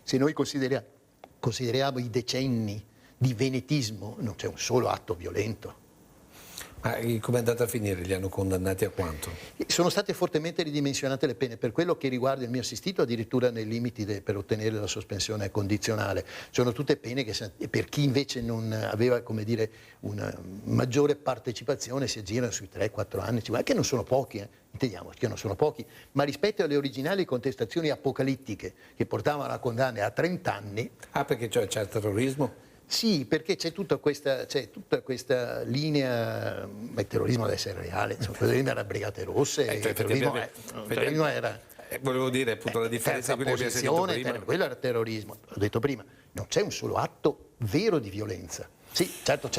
se noi consideriamo i decenni di venetismo, non c'è un solo atto violento. Ma come è andata a finire? Li hanno condannati a quanto? Sono state fortemente ridimensionate le pene. Per quello che riguarda il mio assistito, addirittura nei limiti per ottenere la sospensione condizionale. Sono tutte pene che, per chi invece non aveva, una maggiore partecipazione, si aggirano sui 3-4 anni, che non sono pochi, intendiamoci, che non sono pochi, ma rispetto alle originali contestazioni apocalittiche che portavano a condanne a 30 anni... Ah, perché c'è il terrorismo? Sì, perché c'è tutta questa linea, ma il terrorismo deve essere reale, il terrorismo era Brigate Rosse, il terrorismo era... Volevo dire appunto la differenza di quello che abbiamo sentito prima. Quello era terrorismo, l'ho detto prima, non c'è un solo atto vero di violenza. Sì, certo,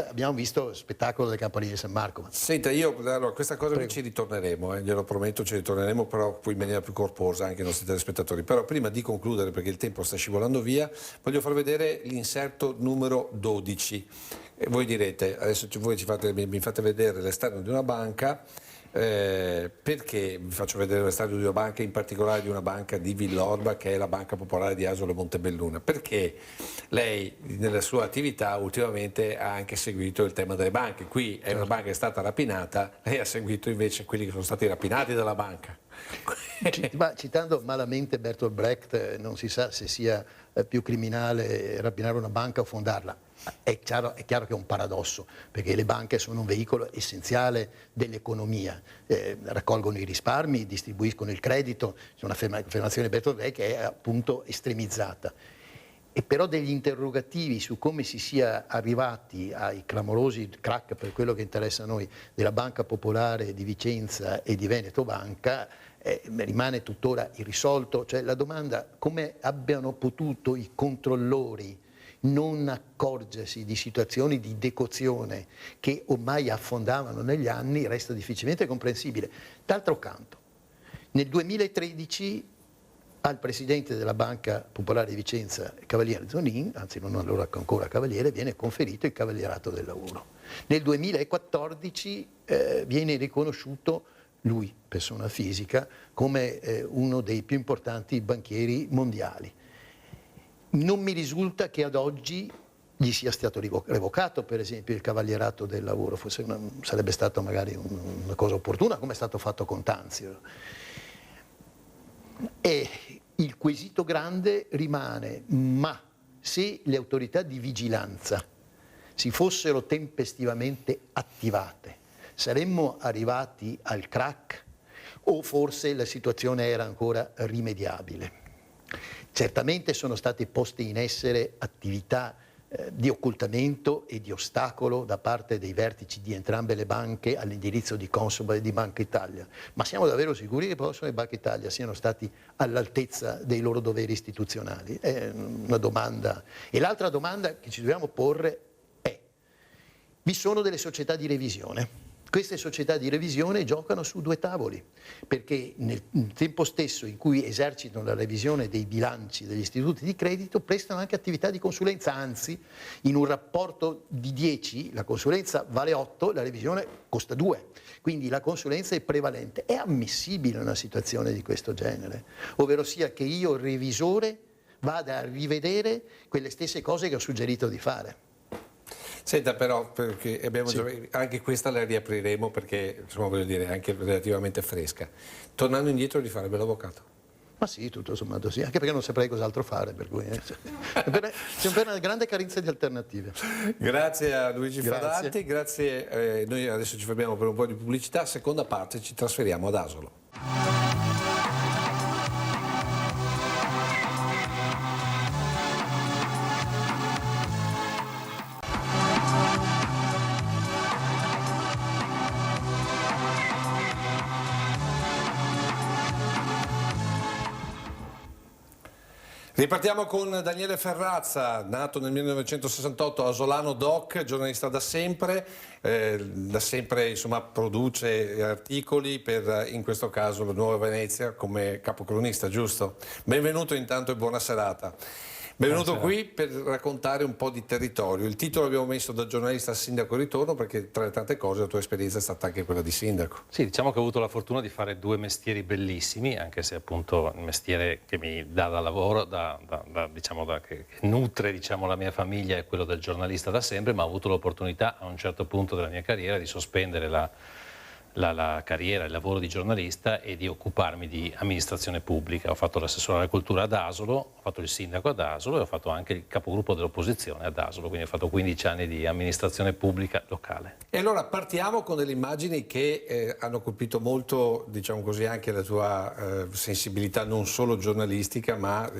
abbiamo visto lo spettacolo del Campanile di San Marco. Senta, allora, questa cosa ci ritorneremo, glielo prometto, ci ritorneremo, però poi in maniera più corposa anche ai nostri telespettatori. Però prima di concludere, perché il tempo sta scivolando via, voglio far vedere l'inserto numero 12. E voi direte, adesso voi mi fate vedere l'esterno di una banca, perché vi faccio vedere l'esterno di una banca, in particolare di una banca di Villorba, che è la Banca Popolare di Asolo Montebelluna, perché lei nella sua attività ultimamente ha anche seguito il tema delle banche. Qui è una banca che è stata rapinata, lei ha seguito invece quelli che sono stati rapinati dalla banca. Ma citando malamente Bertolt Brecht, non si sa se sia più criminale rapinare una banca o fondarla. È chiaro che è un paradosso, perché le banche sono un veicolo essenziale dell'economia, raccolgono i risparmi, distribuiscono il credito, c'è un'affermazione di Bertolt Brecht che è appunto estremizzata. E però degli interrogativi su come si sia arrivati ai clamorosi crack, per quello che interessa a noi, della Banca Popolare di Vicenza e di Veneto Banca, rimane tuttora irrisolto. Cioè la domanda, come abbiano potuto i controllori non accorgersi di situazioni di decozione che ormai affondavano negli anni, resta difficilmente comprensibile. D'altro canto, nel 2013 al presidente della Banca Popolare di Vicenza, Cavaliere Zonin, anzi non allora ancora Cavaliere, viene conferito il Cavalierato del Lavoro. Nel 2014 viene riconosciuto lui, persona fisica, come uno dei più importanti banchieri mondiali. Non mi risulta che ad oggi gli sia stato revocato, per esempio, il Cavalierato del Lavoro, forse sarebbe stata magari una cosa opportuna, come è stato fatto con Tanzio. E il quesito grande rimane, ma se le autorità di vigilanza si fossero tempestivamente attivate, saremmo arrivati al crack o forse la situazione era ancora rimediabile? Certamente sono state poste in essere attività di occultamento e di ostacolo da parte dei vertici di entrambe le banche all'indirizzo di Consob e di Banca Italia, ma siamo davvero sicuri che Consob e Banca Italia siano stati all'altezza dei loro doveri istituzionali? È una domanda. E l'altra domanda che ci dobbiamo porre è: vi sono delle società di revisione. Queste società di revisione giocano su due tavoli, perché nel tempo stesso in cui esercitano la revisione dei bilanci degli istituti di credito prestano anche attività di consulenza, anzi in un rapporto di 10 la consulenza vale 8, la revisione costa 2, quindi la consulenza è prevalente. È ammissibile una situazione di questo genere, ovvero sia che io, revisore, vada a rivedere quelle stesse cose che ho suggerito di fare? Senta però, perché abbiamo anche questa la riapriremo perché insomma voglio dire è anche relativamente fresca. Tornando indietro di fare l'avvocato? Ma sì, tutto sommato sì, anche perché non saprei cos'altro fare, per cui c'è una grande carenza di alternative. Grazie a Luigi Fadatti, grazie. Noi adesso ci fermiamo per un po' di pubblicità, seconda parte ci trasferiamo ad Asolo. Ripartiamo con Daniele Ferrazza, nato nel 1968, asolano doc, giornalista da sempre insomma, produce articoli per, in questo caso, la Nuova Venezia come capocronista, giusto? Benvenuto intanto e buona serata. Benvenuto qui per raccontare un po' di territorio. Il titolo l'abbiamo messo da giornalista a sindaco ritorno perché tra le tante cose la tua esperienza è stata anche quella di sindaco. Sì, diciamo che ho avuto la fortuna di fare due mestieri bellissimi, anche se appunto il mestiere che mi dà da lavoro, che nutre la mia famiglia è quello del giornalista da sempre, ma ho avuto l'opportunità a un certo punto della mia carriera di sospendere la carriera, il lavoro di giornalista e di occuparmi di amministrazione pubblica. Ho fatto l'assessore alla cultura ad Asolo, ho fatto il sindaco ad Asolo e ho fatto anche il capogruppo dell'opposizione ad Asolo, quindi ho fatto 15 anni di amministrazione pubblica locale. E allora partiamo con delle immagini che hanno colpito molto, diciamo così, anche la tua sensibilità non solo giornalistica ma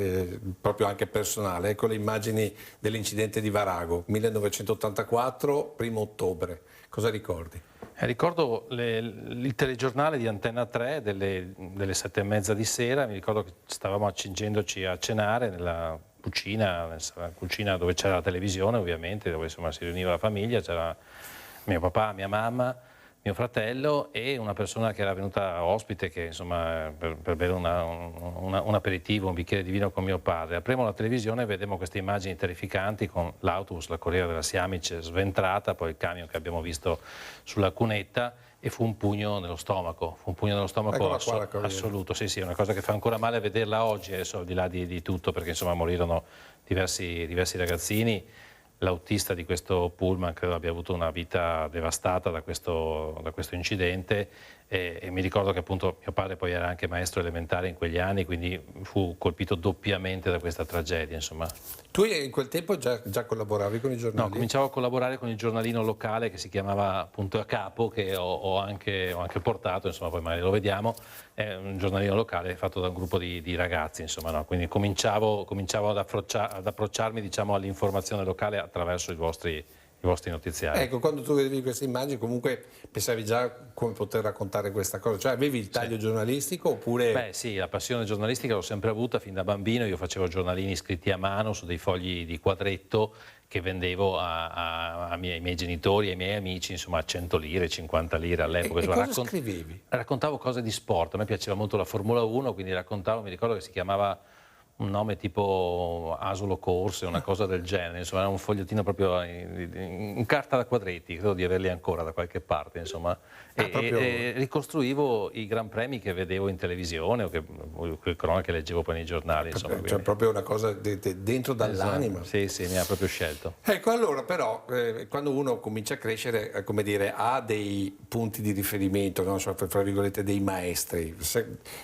proprio anche personale. Ecco le immagini dell'incidente di Varago, 1984, 1° ottobre. Cosa ricordi? Ricordo il telegiornale di Antenna 3 delle 7:30 di sera. Mi ricordo che stavamo accingendoci a cenare nella cucina dove c'era la televisione, ovviamente, dove insomma si riuniva la famiglia, c'era mio papà, mia mamma, mio fratello e una persona che era venuta ospite che insomma per bere un aperitivo, un bicchiere di vino con mio padre. Apriamo la televisione e vedemmo queste immagini terrificanti con l'autobus, la Corriera della Siamice sventrata, poi il camion che abbiamo visto sulla cunetta e fu un pugno nello stomaco, assoluto, sì, è una cosa che fa ancora male vederla oggi, adesso al di là di tutto, perché insomma morirono diversi ragazzini. L'autista di questo pullman credo abbia avuto una vita devastata da questo incidente e mi ricordo che appunto mio padre poi era anche maestro elementare in quegli anni, quindi fu colpito doppiamente da questa tragedia, insomma. Tu in quel tempo già collaboravi con i giornali? No, cominciavo a collaborare con il giornalino locale che si chiamava Punto a Capo, che ho anche portato, insomma poi magari lo vediamo, è un giornalino locale fatto da un gruppo di ragazzi, insomma, no? Quindi cominciavo ad approcciarmi, diciamo, all'informazione locale attraverso i vostri vostri notiziari. Ecco, quando tu vedevi queste immagini comunque pensavi già come poter raccontare questa cosa, cioè avevi il taglio giornalistico oppure... Beh sì, la passione giornalistica l'ho sempre avuta fin da bambino, io facevo giornalini scritti a mano su dei fogli di quadretto che vendevo ai miei genitori e ai miei amici, insomma a 100 lire, 50 lire all'epoca. E cosa scrivevi? Raccontavo cose di sport, a me piaceva molto la Formula 1, quindi raccontavo, mi ricordo che si chiamava un nome tipo Asolo Corse, una cosa del genere, insomma era un fogliettino proprio in carta da quadretti, credo di averli ancora da qualche parte, insomma, e ricostruivo i gran premi che vedevo in televisione o che cronache leggevo poi nei giornali, insomma. Cioè proprio una cosa dentro dall'anima. Sì, mi ha proprio scelto. Ecco, allora però quando uno comincia a crescere, come dire, ha dei punti di riferimento, no? Fra virgolette dei maestri,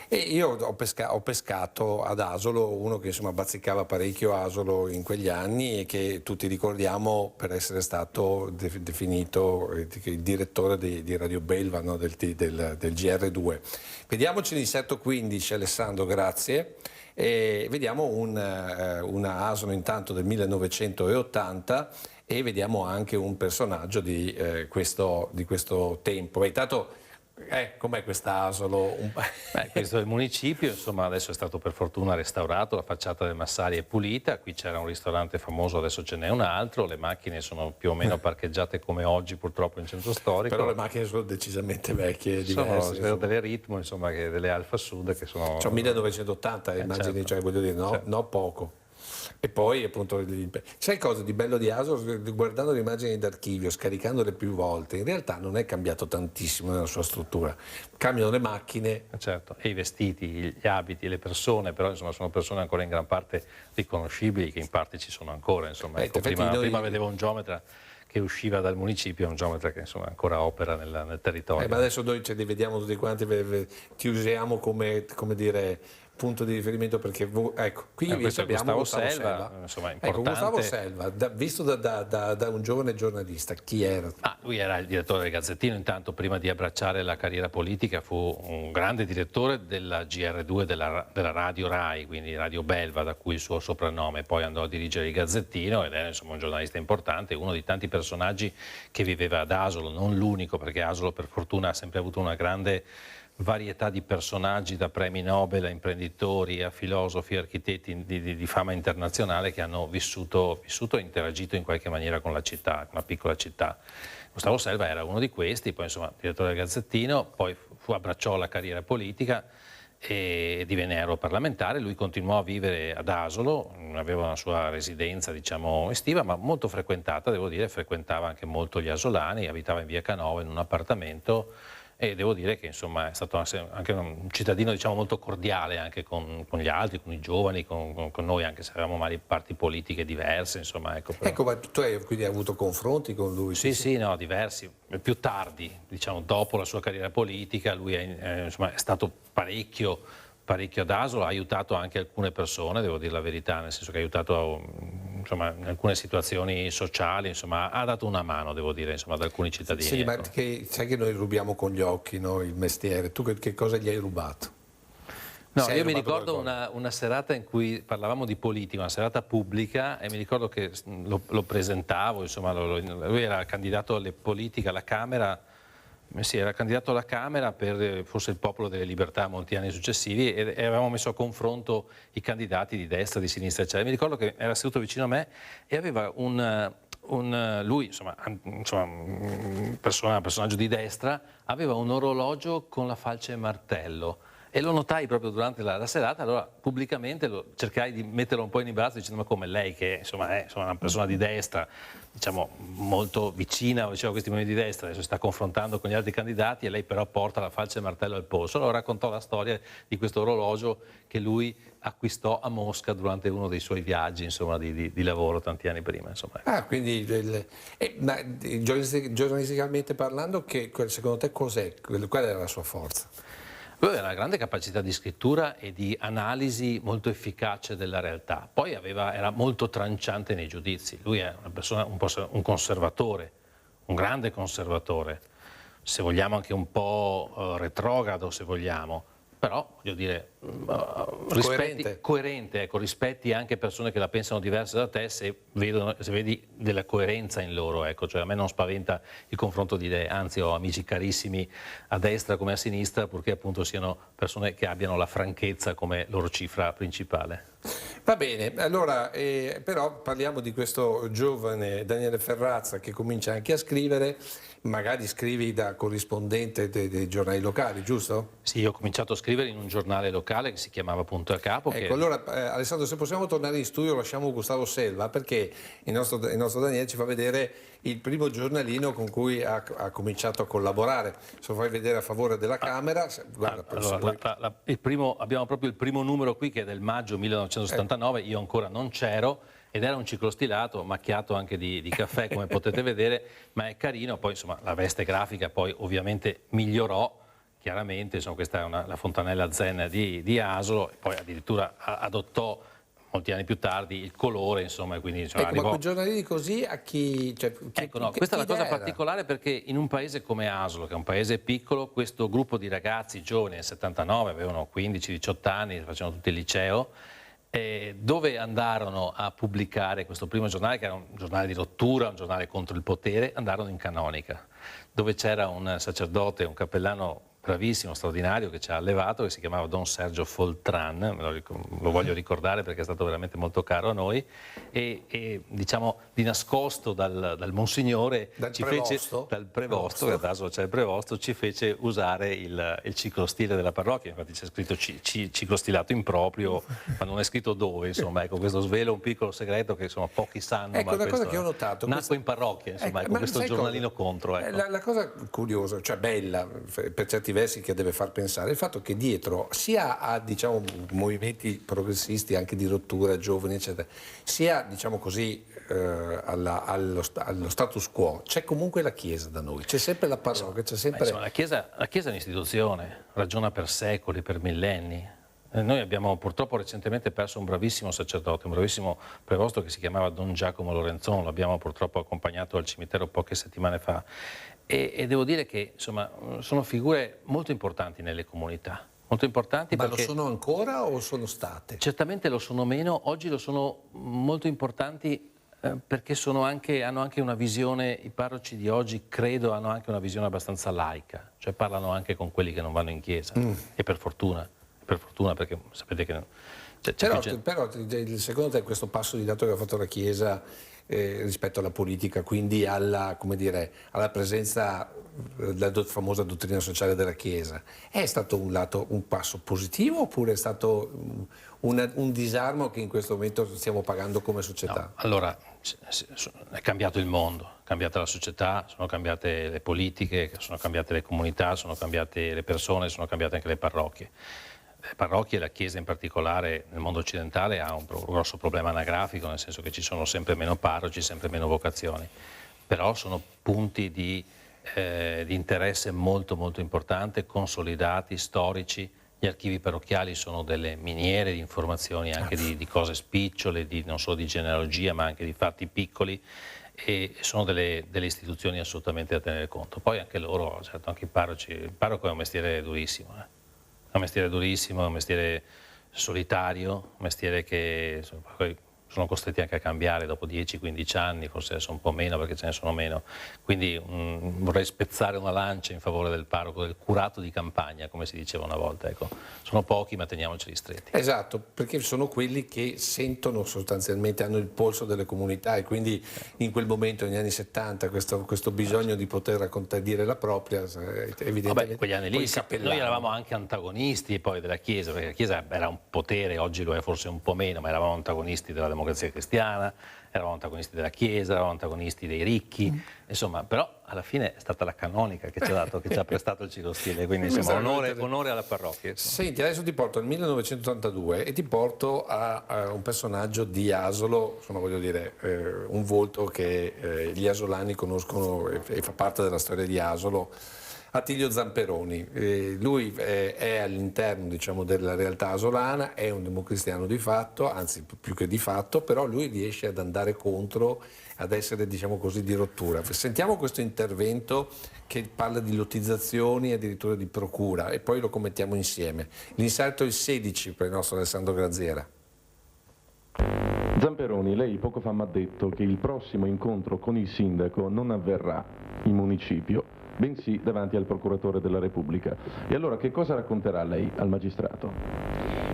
e io ho pescato ad Asolo uno che insomma bazzicava parecchio Asolo in quegli anni e che tutti ricordiamo per essere stato definito il direttore di Radio Belva, no? del GR2. Vediamoci l'inserto 15, Alessandro, grazie. E vediamo una Asolo intanto del 1980 e vediamo anche un personaggio di questo tempo. Intanto com'è questa Asolo? Questo è il municipio, insomma adesso è stato per fortuna restaurato, la facciata del Massari è pulita, qui c'era un ristorante famoso, adesso ce n'è un altro, le macchine sono più o meno parcheggiate come oggi purtroppo in centro storico. Però le macchine sono decisamente vecchie, diverse. Sono delle Ritmo, insomma, delle Alfa Sud che sono... Cioè 1980 immagini, certo. Cioè voglio dire, no, certo. No poco. E poi appunto, sai cosa di bello di Asolo? Guardando le immagini d'archivio, scaricandole più volte, in realtà non è cambiato tantissimo nella sua struttura. Cambiano le macchine. Certo, e i vestiti, gli abiti, le persone, però insomma sono persone ancora in gran parte riconoscibili, che in parte ci sono ancora. Insomma, ecco, prima vedevo un geometra che usciva dal municipio, un geometra che insomma ancora opera nel territorio. Ma adesso noi ce li vediamo tutti quanti, ti usiamo come dire... punto di riferimento perché ecco qui abbiamo Gustavo Selva, insomma, ecco, Gustavo Selva visto da un giovane giornalista, chi era? Lui era il direttore del Gazzettino, intanto prima di abbracciare la carriera politica fu un grande direttore della GR2 della Radio Rai, quindi Radio Belva, da cui il suo soprannome, poi andò a dirigere il Gazzettino ed era insomma un giornalista importante, uno di tanti personaggi che viveva ad Asolo, non l'unico, perché Asolo per fortuna ha sempre avuto una grande varietà di personaggi, da premi Nobel a imprenditori, a filosofi, architetti di fama internazionale che hanno vissuto e interagito in qualche maniera con la città, con una piccola città. Gustavo Selva era uno di questi, poi insomma direttore del Gazzettino, poi abbracciò la carriera politica e divenne europarlamentare. Lui continuò a vivere ad Asolo, aveva una sua residenza diciamo estiva, ma molto frequentata, devo dire, frequentava anche molto gli asolani, abitava in via Canova in un appartamento. E devo dire che insomma è stato anche un cittadino diciamo molto cordiale anche con gli altri, con i giovani, con noi, anche se avevamo magari parti politiche diverse, insomma. Ecco, ma tu hai avuto confronti con lui? Sì, no, diversi. Più tardi, diciamo dopo la sua carriera politica, lui è stato parecchio ad Asolo, ha aiutato anche alcune persone, devo dire la verità, nel senso che ha aiutato insomma, in alcune situazioni sociali, insomma, ha dato una mano, devo dire, insomma, ad alcuni cittadini. Sì, ma sai che noi rubiamo con gli occhi, no, il mestiere, tu che cosa gli hai rubato? No, io mi ricordo una serata in cui parlavamo di politica, una serata pubblica, e mi ricordo che lo presentavo, insomma, lui era candidato alle politiche alla Camera. Sì, era candidato alla Camera per forse il Popolo delle Libertà molti anni successivi e avevamo messo a confronto i candidati di destra, di sinistra, eccetera. Mi ricordo che era seduto vicino a me e aveva lui, insomma, un personaggio di destra, aveva un orologio con la falce e martello. E lo notai proprio durante la serata, allora pubblicamente cercai di metterlo un po' in imbarazzo dicendo: ma come lei che insomma, è una persona di destra, diciamo molto vicina a questi movimenti di destra, adesso si sta confrontando con gli altri candidati e lei però porta la falce e il martello al polso. Allora raccontò la storia di questo orologio che lui acquistò a Mosca durante uno dei suoi viaggi insomma, di lavoro tanti anni prima. Insomma. Quindi ma giornalisticamente parlando, secondo te qual era la sua forza? Lui aveva una grande capacità di scrittura e di analisi molto efficace della realtà, poi era molto tranciante nei giudizi. Lui è una persona, un conservatore, un grande conservatore, se vogliamo anche un po' retrogrado se vogliamo, però voglio dire, coerente, ecco, rispetti anche persone che la pensano diversa da te se vedi della coerenza in loro, ecco, cioè a me non spaventa il confronto di idee, anzi ho amici carissimi a destra come a sinistra, purché appunto siano persone che abbiano la franchezza come loro cifra principale. Va bene, allora però parliamo di questo giovane Daniele Ferrazza che comincia anche a scrivere, magari scrivi da corrispondente dei giornali locali, giusto? Sì, io ho cominciato a scrivere in un giornale locale che si chiamava Punto a Capo. Ecco, allora Alessandro, se possiamo tornare in studio lasciamo Gustavo Selva, perché il nostro Daniele ci fa vedere il primo giornalino con cui ha cominciato a collaborare. Se lo fai vedere a favore della Camera, guarda, allora, abbiamo proprio il primo numero qui che è del maggio 1979, io ancora non c'ero, ed era un ciclostilato macchiato anche di caffè, come potete vedere, ma è carino. Poi insomma la veste grafica poi ovviamente migliorò, chiaramente, insomma, questa è la fontanella zen di Asolo, e poi addirittura adottò molti anni più tardi il colore, insomma, quindi insomma, ecco, ma quei giornalini così a chi... ecco, no, questa è la cosa particolare, perché in un paese come Asolo, che è un paese piccolo, questo gruppo di ragazzi giovani nel 79, avevano 15-18 anni, facevano tutti il liceo, dove andarono a pubblicare questo primo giornale, che era un giornale di rottura, un giornale contro il potere, andarono in Canonica, dove c'era un sacerdote, un cappellano bravissimo, straordinario, che ci ha allevato, che si chiamava Don Sergio Foltran, lo voglio ricordare perché è stato veramente molto caro a noi, e diciamo di nascosto dal Monsignore, dal prevosto, ad Asolo c'è il prevosto, ci fece usare il ciclostile della parrocchia, infatti c'è scritto ciclostilato improprio, ma non è scritto dove, insomma, ecco, questo svelo un piccolo segreto che insomma pochi sanno, ecco, ma una cosa che ho notato, nacque in parrocchia, insomma, ecco, questo giornalino contro. Ecco. La cosa curiosa, cioè bella, per certi versi che deve far pensare, il fatto che dietro sia a diciamo movimenti progressisti anche di rottura, giovani eccetera, sia diciamo così allo status quo, c'è comunque la Chiesa da noi, c'è sempre la parrocchia, c'è sempre... Insomma, la Chiesa è un'istituzione, ragiona per secoli, per millenni. Noi abbiamo purtroppo recentemente perso un bravissimo sacerdote, un bravissimo prevosto che si chiamava Don Giacomo Lorenzon, l'abbiamo purtroppo accompagnato al cimitero poche settimane fa, e devo dire che insomma sono figure molto importanti nelle comunità, molto importanti. Ma lo sono ancora o sono state? Certamente lo sono meno, oggi lo sono molto importanti perché hanno anche una visione, i parroci di oggi credo hanno anche una visione abbastanza laica, cioè parlano anche con quelli che non vanno in chiesa, e per fortuna perché sapete che... Però secondo te questo passo di lato che ha fatto la Chiesa rispetto alla politica, quindi alla presenza della famosa dottrina sociale della Chiesa, è stato un passo positivo oppure è stato un disarmo che in questo momento stiamo pagando come società? No, allora, è cambiato il mondo, è cambiata la società, sono cambiate le politiche, sono cambiate le comunità, sono cambiate le persone, sono cambiate anche le parrocchie. Le parrocchie, la Chiesa in particolare nel mondo occidentale ha un grosso problema anagrafico, nel senso che ci sono sempre meno parroci, sempre meno vocazioni, però sono punti di interesse molto molto importante, consolidati, storici. Gli archivi parrocchiali sono delle miniere di informazioni anche di cose spicciole, non solo di genealogia ma anche di fatti piccoli, e sono delle istituzioni assolutamente da tenere conto. Poi anche loro, certo, anche il parroco è un mestiere durissimo. È un mestiere durissimo, è un mestiere solitario, un mestiere che poi sono costretti anche a cambiare dopo 10-15 anni, forse adesso un po' meno perché ce ne sono meno. Quindi vorrei spezzare una lancia in favore del parroco, del curato di campagna, come si diceva una volta. Ecco. Sono pochi, ma teniamoceli stretti. Esatto, perché sono quelli che sentono sostanzialmente, hanno il polso delle comunità, e quindi in quel momento, negli anni 70, questo bisogno di poter raccontare, dire la propria, evidentemente... Vabbè, quegli anni lì noi eravamo anche antagonisti poi della Chiesa, perché la Chiesa era un potere, oggi lo è forse un po' meno, ma eravamo antagonisti della democrazia cristiana, eravamo antagonisti della Chiesa, eravamo antagonisti dei ricchi, insomma, però alla fine è stata la Canonica che ci ha prestato il ciclostile, quindi insomma, onore alla parrocchia. Insomma. Senti, adesso ti porto al 1982 e ti porto a un personaggio di Asolo, voglio dire, un volto che gli asolani conoscono e fa parte della storia di Asolo. Attilio Zamperoni. Lui è all'interno, diciamo, della realtà asolana, è un democristiano di fatto, anzi più che di fatto, però lui riesce ad andare contro, ad essere, diciamo così, di rottura. Sentiamo questo intervento che parla di lottizzazioni, addirittura di procura, e poi lo commentiamo insieme. L'inserto è il 16 per il nostro Alessandro Graziera. Zamperoni, lei poco fa mi ha detto che il prossimo incontro con il sindaco non avverrà in municipio, bensì davanti al procuratore della Repubblica. E allora che cosa racconterà lei al magistrato?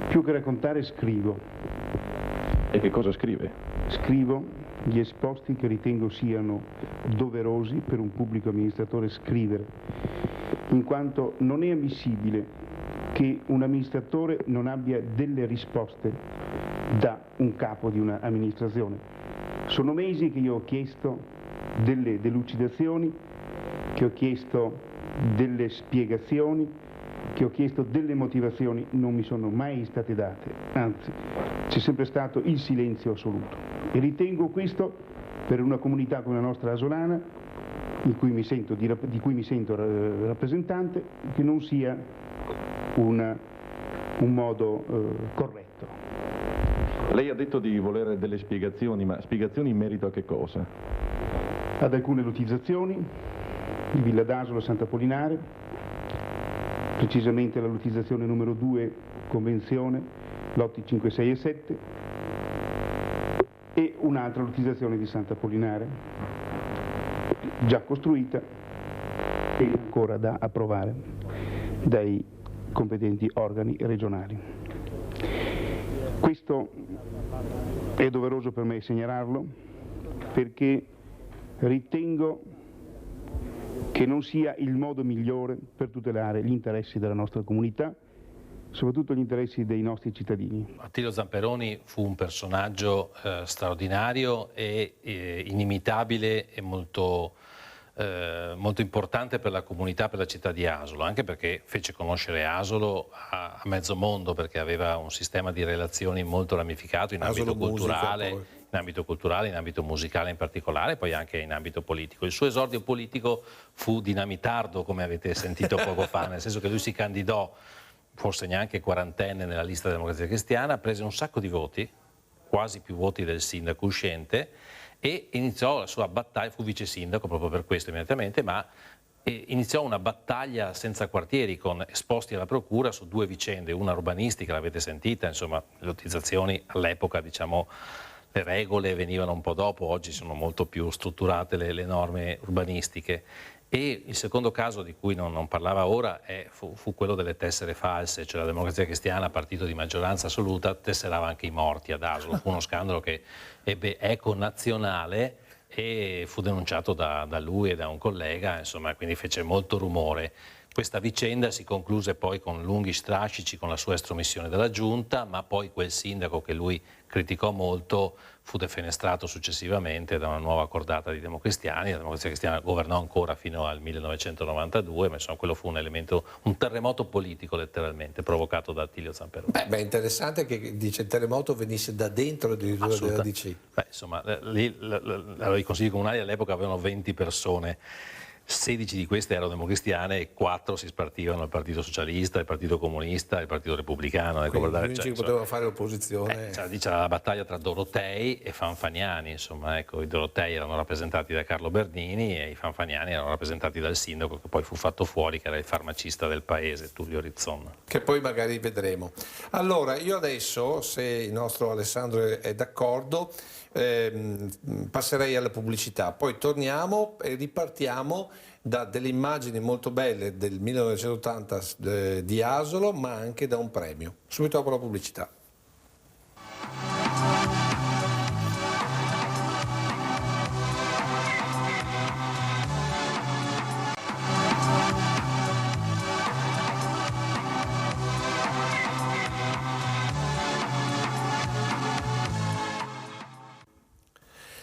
Più che raccontare scrivo. E che cosa scrive? Scrivo gli esposti che ritengo siano doverosi per un pubblico amministratore scrivere, in quanto non è ammissibile che un amministratore non abbia delle risposte da un capo di un'amministrazione. Sono mesi che io ho chiesto delle delucidazioni, che ho chiesto delle spiegazioni, che ho chiesto delle motivazioni, non mi sono mai state date, anzi c'è sempre stato il silenzio assoluto. E ritengo questo, per una comunità come la nostra asolana, di cui mi sento rappresentante, che non sia un modo corretto. Lei ha detto di volere delle spiegazioni, ma spiegazioni in merito a che cosa? Ad alcune lottizzazioni di Villa d'Asolo Santa Apollinare, precisamente la lottizzazione numero 2, convenzione, lotti 5, 6 e 7, e un'altra lottizzazione di Santa Apollinare, già costruita e ancora da approvare dai competenti organi regionali. Questo è doveroso per me segnalarlo, perché ritengo che non sia il modo migliore per tutelare gli interessi della nostra comunità, soprattutto gli interessi dei nostri cittadini. Attilio Zamperoni fu un personaggio straordinario e inimitabile e molto importante per la comunità, per la città di Asolo, anche perché fece conoscere Asolo a mezzo mondo, perché aveva un sistema di relazioni molto ramificato in ambito culturale, in ambito musicale in particolare, poi anche in ambito politico. Il suo esordio politico fu dinamitardo, come avete sentito poco fa, nel senso che lui si candidò, forse neanche quarantenne, nella lista della Democrazia Cristiana, prese un sacco di voti, quasi più voti del sindaco uscente, e iniziò la sua battaglia, fu vice sindaco proprio per questo immediatamente, ma iniziò una battaglia senza quartieri con esposti alla procura su due vicende, una urbanistica, l'avete sentita, insomma le lottizzazioni all'epoca, diciamo, le regole venivano un po' dopo, oggi sono molto più strutturate le norme urbanistiche. E il secondo caso di cui non parlava ora fu quello delle tessere false, cioè la Democrazia Cristiana, partito di maggioranza assoluta, tesserava anche i morti ad Asolo. Fu uno scandalo che ebbe eco nazionale e fu denunciato da lui e da un collega, insomma, quindi fece molto rumore. Questa vicenda si concluse poi con lunghi strascici, con la sua estromissione dalla giunta, ma poi quel sindaco che lui criticò molto fu defenestrato successivamente da una nuova cordata di democristiani. La Democrazia Cristiana governò ancora fino al 1992, ma insomma quello fu un terremoto politico letteralmente provocato da Attilio Zamperoni. Beh, è interessante che dice il terremoto venisse da dentro addirittura della DC. Beh, insomma, lì i consigli comunali all'epoca avevano 20 persone. 16 di queste erano democristiane e 4 si spartivano il Partito Socialista, il Partito Comunista e il Partito Repubblicano. Ecco, l'unico che poteva fare l'opposizione. C'era la battaglia tra Dorotei e Fanfaniani, insomma, ecco, i Dorotei erano rappresentati da Carlo Bernini e i Fanfaniani erano rappresentati dal sindaco che poi fu fatto fuori, che era il farmacista del paese, Tullio Rizzon. Che poi magari vedremo. Allora, io adesso, se il nostro Alessandro è d'accordo, passerei alla pubblicità, poi torniamo e ripartiamo da delle immagini molto belle del 1980 di Asolo, ma anche da un premio. Subito dopo la pubblicità.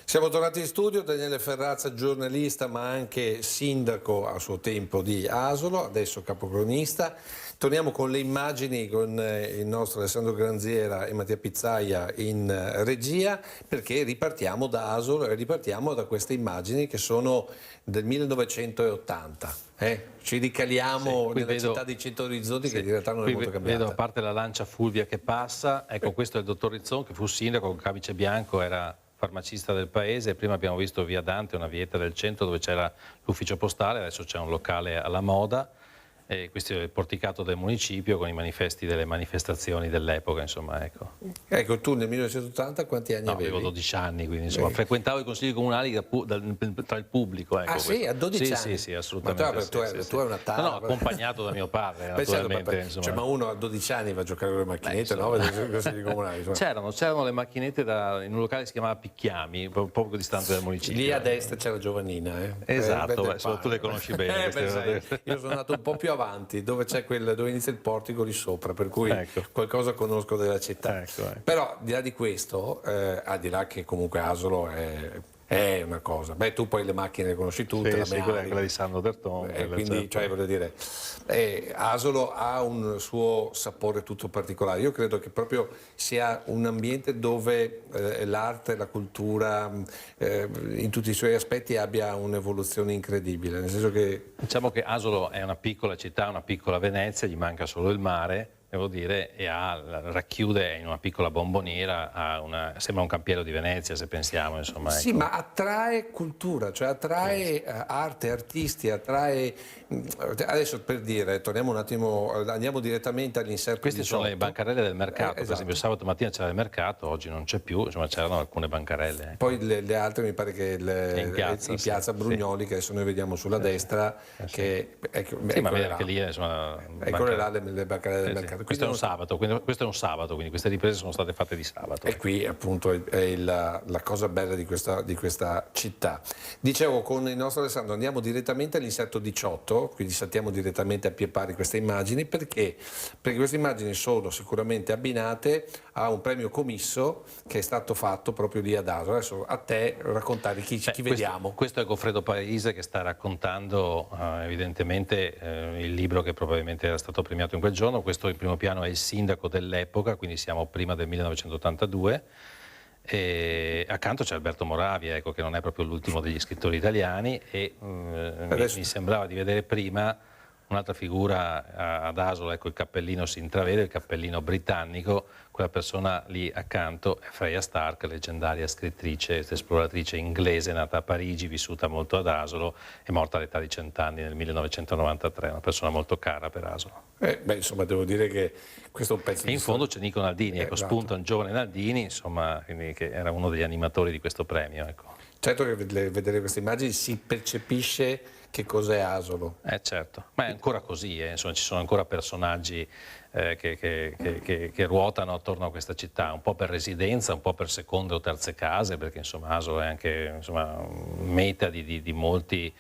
Siamo tornati in studio, Daniele Ferrazza, giornalista ma anche sindaco a suo tempo di Asolo, adesso capocronista. Torniamo con le immagini con il nostro Alessandro Granziera e Mattia Pizzaia in regia, perché ripartiamo da Asolo e ripartiamo da queste immagini che sono del 1980. Ci ricaliamo nella città dei 100 orizzonti, che in realtà non è molto cambiata. Vedo a parte la lancia Fulvia che passa, ecco questo è il dottor Rizzon che fu sindaco con camice bianco, era farmacista del paese. Prima abbiamo visto via Dante, una vietta del centro dove c'era l'ufficio postale, adesso c'è un locale alla moda. E questo è il porticato del municipio con i manifesti delle manifestazioni dell'epoca, insomma, ecco. Ecco, tu nel 1980 quanti anni avevi? Avevo 12 anni, quindi insomma, frequentavo i consigli comunali tra il pubblico. Ecco, sì, a 12 anni? Sì, assolutamente. Ma tu hai una tara. No, accompagnato da mio padre, naturalmente. Cioè, ma uno a 12 anni va a giocare con le macchinette, no? I consigli comunali. C'erano le macchinette in un locale che si chiamava Picchiami, poco distante dal municipio. Lì a destra c'era Giovannina. Esatto, tu le conosci bene. Io sono andato un po' più avanti, dove inizia il portico lì sopra, per cui qualcosa conosco della città. Però al di là di questo, al di là che comunque Asolo è una cosa, tu poi le macchine le conosci tutte, quella di Sandro Derton, quindi cioè, voglio dire, Asolo ha un suo sapore tutto particolare. Io credo che proprio sia un ambiente dove l'arte, la cultura in tutti i suoi aspetti abbia un'evoluzione incredibile, nel senso che diciamo che Asolo è una piccola città, una piccola Venezia, gli manca solo il mare, devo dire, e racchiude in una piccola bomboniera, sembra un campiello di Venezia se pensiamo, insomma. Sì, ma attrae cultura, cioè attrae arte, artisti, attrae... Adesso per dire, torniamo un attimo, andiamo direttamente all'inserto. Queste sono le bancarelle del mercato, per esempio sabato mattina c'era il mercato, oggi non c'è più, insomma c'erano alcune bancarelle. Poi le altre mi pare che in piazza Brugnoli, che adesso noi vediamo sulla destra, che... ma vedi anche lì, insomma... Eccole là le bancarelle del mercato. Questo è un sabato, quindi queste riprese sono state fatte di sabato. E qui appunto è la cosa bella di questa città. Dicevo, con il nostro Alessandro andiamo direttamente all'inserto 18, quindi saltiamo direttamente a pie pari queste immagini, perché queste immagini sono sicuramente abbinate a un premio Commisso che è stato fatto proprio lì ad Asolo. Adesso a te raccontare chi vediamo. Questo è Goffredo Parise che sta raccontando evidentemente il libro che probabilmente era stato premiato in quel giorno. Questo in primo piano è il sindaco dell'epoca, quindi siamo prima del 1982. E accanto c'è Alberto Moravia, ecco, che non è proprio l'ultimo degli scrittori italiani, e mi sembrava di vedere prima un'altra figura ad Asolo, ecco, il cappellino si intravede, il cappellino britannico. Quella persona lì accanto è Freya Stark, leggendaria scrittrice ed esploratrice inglese, nata a Parigi, vissuta molto ad Asolo, è morta all'età di 100 anni nel 1993, una persona molto cara per Asolo. Insomma, devo dire che questo è un pezzo e in fondo c'è Nico Naldini, ecco, esatto. Spunta un giovane Naldini, insomma, quindi, che era uno degli animatori di questo premio, ecco. Certo che vedere queste immagini si percepisce che cos'è Asolo. Certo, ma è ancora così, insomma, ci sono ancora personaggi che ruotano attorno a questa città, un po' per residenza, un po' per seconde o terze case, perché insomma Asolo è anche, insomma, meta di molti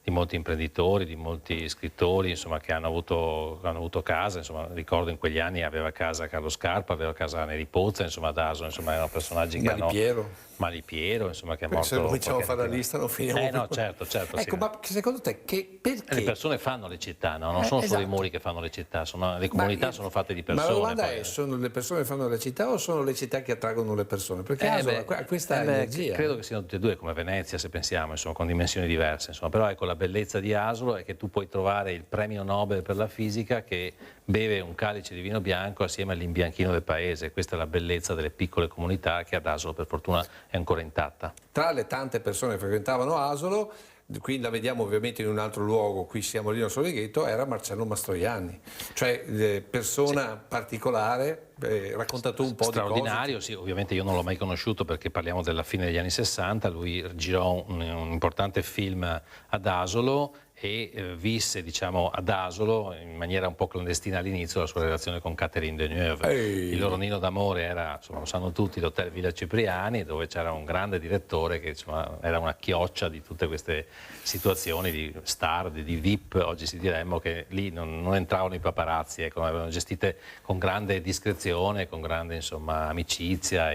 imprenditori, di molti scrittori, insomma, che hanno avuto casa. Insomma, ricordo in quegli anni aveva casa Carlo Scarpa, aveva casa Neri Pozza, insomma, ad Asolo, insomma, erano personaggi che Malipiero, insomma, che è morto. Se cominciamo a fare la lista non finiamo. No, certo. Ecco, sì. Ma secondo te perché? Le persone fanno le città, no? Non sono solo i muri che fanno le città, le comunità sono fatte di persone. Ma la domanda è, sono le persone che fanno le città o sono le città che attraggono le persone? Perché Asolo ha questa energia. Credo che siano tutte e due, come Venezia, se pensiamo, insomma, con dimensioni diverse, insomma. Però ecco, la bellezza di Asolo è che tu puoi trovare il premio Nobel per la fisica che beve un calice di vino bianco assieme all'imbianchino del paese. Questa è la bellezza delle piccole comunità che ad Asolo per fortuna è ancora intatta. Tra le tante persone che frequentavano Asolo, qui la vediamo ovviamente in un altro luogo, qui siamo lì a Solighetto, era Marcello Mastroianni, cioè persona particolare, raccontato un po' di cose. Straordinario, sì, ovviamente io non l'ho mai conosciuto perché parliamo della fine degli anni 60, lui girò un importante film ad Asolo e visse, diciamo, ad Asolo in maniera un po' clandestina all'inizio la sua relazione con Catherine Deneuve. Il loro nino d'amore era, insomma, lo sanno tutti, l'Hotel Villa Cipriani, dove c'era un grande direttore che, insomma, era una chioccia di tutte queste situazioni di star, di VIP. Oggi si diremmo che lì non entravano i paparazzi, ecco, avevano gestite con grande discrezione, con grande, insomma, amicizia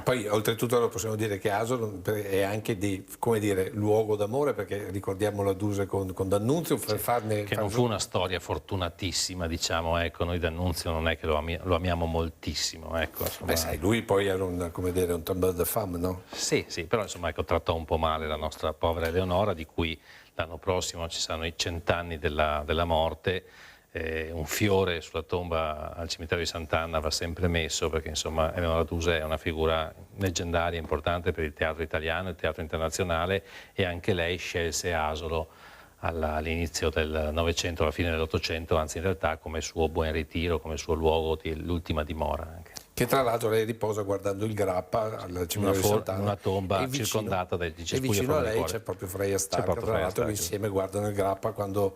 poi oltretutto lo possiamo dire che Asolo è anche come dire, luogo d'amore, perché ricordiamo la Duse con D'Annunzio, che non fu una storia fortunatissima, diciamo, ecco. Noi D'Annunzio non è che lo amiamo moltissimo, ecco, sai, lui poi era un tombeur de femme, no? Sì, però insomma, ecco, trattò un po' male la nostra povera Eleonora, di cui l'anno prossimo ci saranno i 100 anni della morte. Un fiore sulla tomba al cimitero di Sant'Anna va sempre messo, perché, insomma, Eleonora Duse è una figura leggendaria, importante per il teatro italiano e il teatro internazionale, e anche lei scelse Asolo all'inizio del Novecento, alla fine dell'Ottocento, anzi in realtà come suo buon ritiro, come suo luogo di l'ultima dimora anche. Che tra l'altro lei riposa guardando il Grappa al cimitero di Sant'Anna, una tomba circondata dai cespugli. E vicino a lei c'è proprio Freya Stark, tra l'altro, insieme guardano il Grappa quando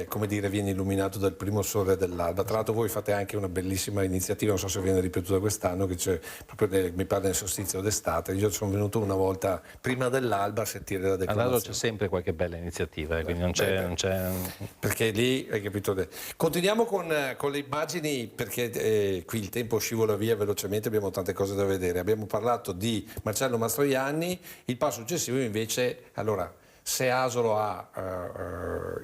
come dire, viene illuminato dal primo sole dell'alba. Tra l'altro voi fate anche una bellissima iniziativa, non so se viene ripetuta quest'anno, che c'è proprio mi pare nel solstizio d'estate. Io sono venuto una volta prima dell'alba a sentire la declamazione. Allora c'è sempre qualche bella iniziativa, quindi non c'è... Perché lì, hai capito? Continuiamo con le immagini, perché qui il tempo scivola via velocemente, abbiamo tante cose da vedere. Abbiamo parlato di Marcello Mastroianni, il passo successivo invece, allora, se Asolo ha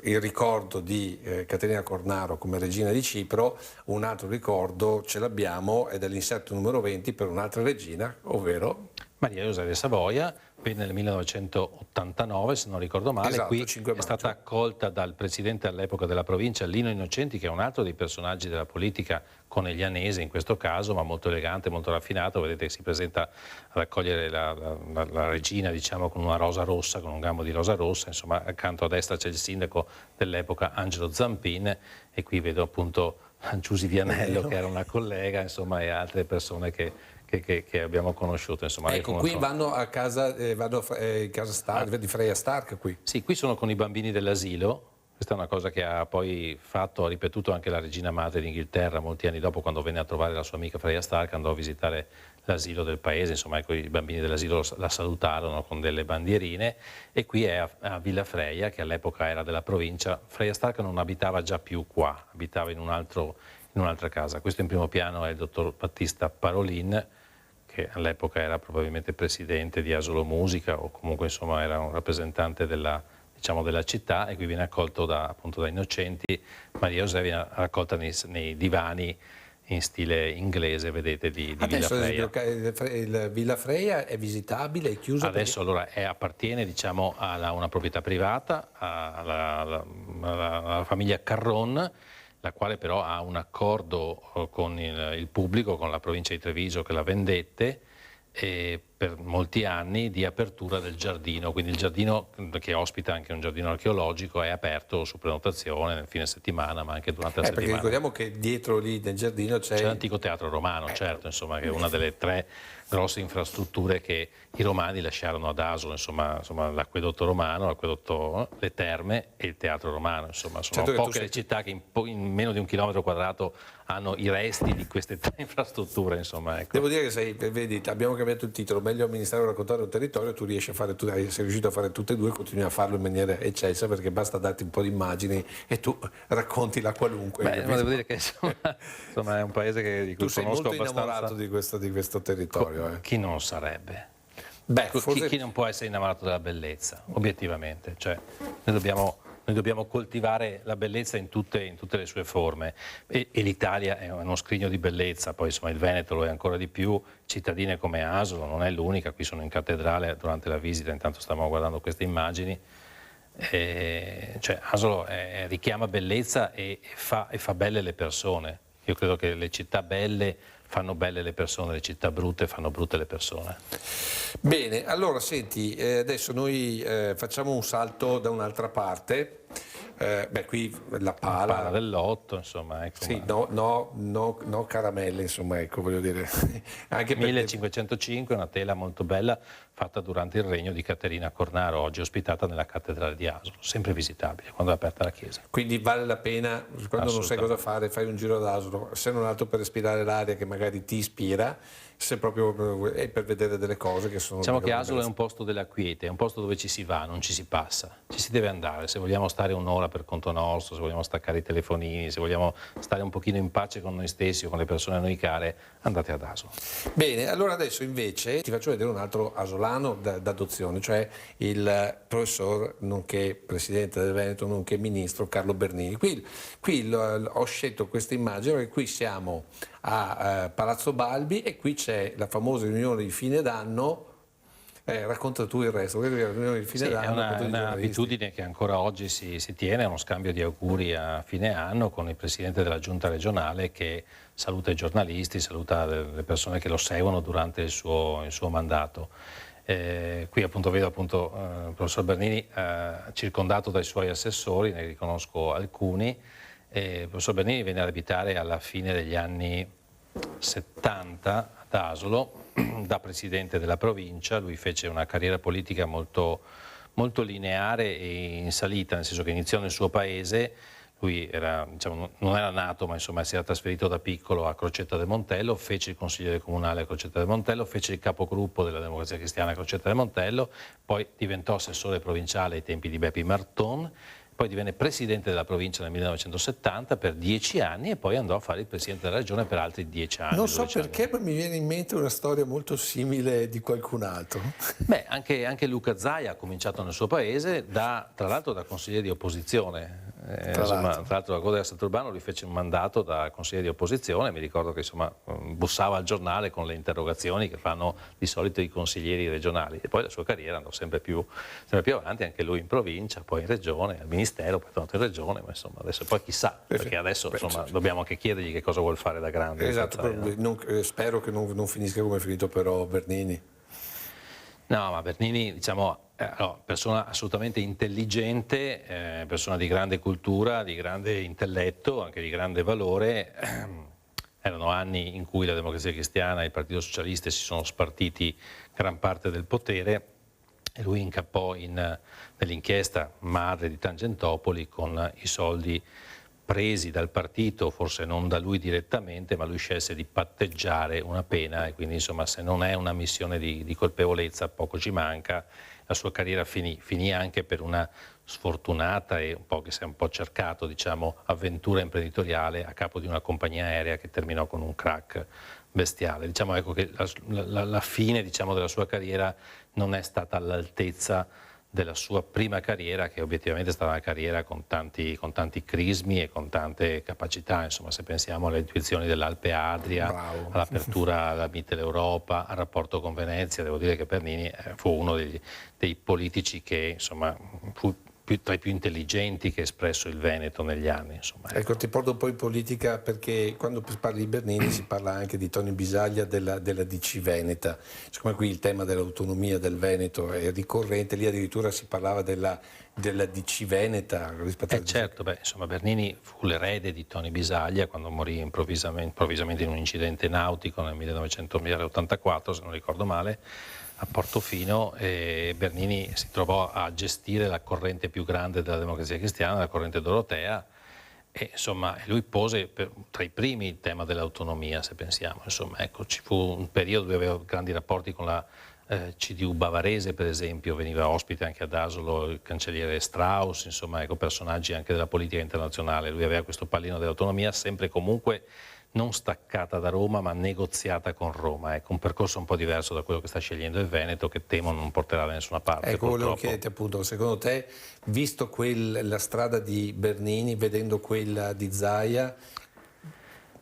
il ricordo di Caterina Cornaro come regina di Cipro, un altro ricordo ce l'abbiamo, ed è l'inserto numero 20 per un'altra regina, ovvero Maria Eusebia Savoia, qui nel 1989, se non ricordo male. Esatto, qui è stata accolta dal presidente all'epoca della provincia, Lino Innocenti, che è un altro dei personaggi della politica coneglianese in questo caso, ma molto elegante, molto raffinato. Vedete che si presenta a raccogliere la regina, diciamo, con una rosa rossa, con un gambo di rosa rossa. Insomma, accanto a destra c'è il sindaco dell'epoca, Angelo Zampin, e qui vedo appunto Giusy Vianello, che era una collega, insomma, e altre persone che abbiamo conosciuto, insomma. Ecco, qui vanno a casa, in casa Stark, di Freya Stark qui. Sì, qui sono con i bambini dell'asilo. Questa è una cosa che ha poi ha ripetuto anche la regina madre d'Inghilterra molti anni dopo, quando venne a trovare la sua amica Freya Stark, andò a visitare l'asilo del paese, insomma, ecco, i bambini dell'asilo la salutarono con delle bandierine, e qui è a Villa Freya, che all'epoca era della provincia. Freya Stark non abitava già più qua, abitava in un'altra casa. Questo in primo piano è il dottor Battista Parolin, che all'epoca era probabilmente presidente di Asolo Musica, o comunque, insomma, era un rappresentante della città, e qui viene accolto appunto da Innocenti. Maria Eusebia viene raccolta nei divani in stile inglese, vedete, di Villa Freya. Il Villa Freya è visitabile, è chiuso? Adesso allora appartiene, diciamo, a una proprietà privata, alla famiglia Carron, la quale però ha un accordo con il pubblico, con la provincia di Treviso, che la vendette, per molti anni, di apertura del giardino. Quindi il giardino, che ospita anche un giardino archeologico, è aperto su prenotazione nel fine settimana, ma anche durante la settimana. Perché ricordiamo che dietro lì nel giardino c'è l'antico teatro romano, certo, insomma, che è una delle 3 grosse infrastrutture che i romani lasciarono ad Asolo, insomma l'acquedotto romano, le terme e il teatro romano, insomma, sono poche le città che in meno di 1 chilometro quadrato hanno i resti di queste 3 infrastrutture, insomma, ecco. Devo dire che vedi, abbiamo cambiato il titolo, meglio amministrare o raccontare un territorio. Tu riesci a fare, sei riuscito a fare tutte e due, continui a farlo in maniera eccelsa, perché basta darti un po' di immagini e tu racconti la qualunque. Ma devo dire che insomma è un paese di cui tu sei conosco molto innamorato di questo territorio. Chi non sarebbe? Forse... chi non può essere innamorato della bellezza, obiettivamente? Cioè, noi dobbiamo coltivare la bellezza in tutte le sue forme, e l'Italia è uno scrigno di bellezza. Poi, insomma, il Veneto lo è ancora di più. Cittadine come Asolo non è l'unica. Qui sono in cattedrale durante la visita, intanto stavamo guardando queste immagini. Cioè, Asolo richiama bellezza e fa belle le persone. Io credo che le città belle fanno belle le persone, le città brutte fanno brutte le persone. Bene, allora senti, adesso noi facciamo un salto da un'altra parte. Qui la pala dell'otto, insomma, ecco. Sì, no caramelle, insomma, ecco, voglio dire. Anche perché... 1505, una tela molto bella, fatta durante il regno di Caterina Cornaro, oggi ospitata nella cattedrale di Asolo, sempre visitabile quando è aperta la chiesa. Quindi vale la pena, quando non sai cosa fare, fai un giro ad Asolo, se non altro per respirare l'aria che magari ti ispira, se proprio è per vedere delle cose che sono... Diciamo che Asolo è un posto della quiete, è un posto dove ci si va, non ci si passa, ci si deve andare, se vogliamo stare un'ora per conto nostro, se vogliamo staccare i telefonini, se vogliamo stare un pochino in pace con noi stessi o con le persone a noi care, andate ad Asolo. Bene, allora adesso invece ti faccio vedere un altro asolano d'adozione, cioè il professor, nonché presidente del Veneto, nonché ministro Carlo Bernini. Qui ho scelto questa immagine perché qui siamo a Palazzo Balbi e qui c'è la famosa riunione di fine d'anno. Racconta tu il resto. È un'abitudine che ancora oggi si tiene, è uno scambio di auguri a fine anno con il presidente della giunta regionale che saluta i giornalisti, saluta le persone che lo seguono durante il suo mandato. Qui appunto vedo il professor Bernini circondato dai suoi assessori, ne riconosco alcuni. Il professor Bernini venne ad abitare alla fine degli anni 70 ad Asolo da presidente della provincia. Lui fece una carriera politica molto, molto lineare e in salita, nel senso che iniziò nel suo paese. Lui non era nato, ma insomma si era trasferito da piccolo a Crocetta del Montello, fece il consigliere comunale a Crocetta del Montello, fece il capogruppo della Democrazia Cristiana a Crocetta del Montello, poi diventò assessore provinciale ai tempi di Beppi Marton, poi divenne presidente della provincia nel 1970 per 10 anni e poi andò a fare il presidente della regione per altri 10 anni. Non so perché, ma mi viene in mente una storia molto simile di qualcun altro. Beh, anche Luca Zaia ha cominciato nel suo paese, tra l'altro da consigliere di opposizione. Tra l'altro la Coda del Sant'Urbano lui fece un mandato da consigliere di opposizione, mi ricordo che bussava al giornale con le interrogazioni che fanno di solito i consiglieri regionali e poi la sua carriera andò sempre più avanti, anche lui in provincia, poi in regione, al ministero, poi tornato in regione, ma insomma adesso poi chissà, perché adesso dobbiamo anche chiedergli che cosa vuol fare da grande. Esatto, spero che non finisca come è finito però Bernini. No, ma Bernini, persona assolutamente intelligente, persona di grande cultura, di grande intelletto, anche di grande valore. Erano anni in cui la Democrazia Cristiana e il Partito Socialista si sono spartiti gran parte del potere e lui incappò nell'inchiesta madre di Tangentopoli con i soldi presi dal partito, forse non da lui direttamente, ma lui scelse di patteggiare una pena e quindi insomma se non è una missione di colpevolezza poco ci manca. La sua carriera finì anche per una sfortunata e che si è un po' cercato avventura imprenditoriale a capo di una compagnia aerea che terminò con un crack bestiale. Ecco che la fine della sua carriera non è stata all'altezza della sua prima carriera, che obiettivamente è stata una carriera con tanti crismi e con tante capacità, insomma se pensiamo alle intuizioni dell'Alpe Adria, all'apertura alla Mitteleuropa, al rapporto con Venezia, devo dire che Bernini fu uno dei politici che insomma fu tra i più intelligenti che ha espresso il Veneto negli anni. Ecco, ti porto un po' in politica perché quando parli di Bernini si parla anche di Tonio Bisaglia della DC Veneta. Siccome qui il tema dell'autonomia del Veneto è ricorrente, lì addirittura si parlava della DC Veneta rispetto a... Certo, Bernini fu l'erede di Tonio Bisaglia quando morì improvvisamente in un incidente nautico nel 1984, se non ricordo male, a Portofino, e Bernini si trovò a gestire la corrente più grande della Democrazia Cristiana, la corrente dorotea, e lui pose tra i primi il tema dell'autonomia, se pensiamo. Ci fu un periodo dove aveva grandi rapporti con la CDU bavarese, per esempio, veniva ospite anche ad Asolo il cancelliere Strauss, personaggi anche della politica internazionale. Lui aveva questo pallino dell'autonomia, sempre e comunque non staccata da Roma ma negoziata con Roma. Un percorso un po' diverso da quello che sta scegliendo il Veneto, che temo non porterà da nessuna parte. Ecco, volevo chiederti appunto, secondo te, visto la strada di Bernini, vedendo quella di Zaia?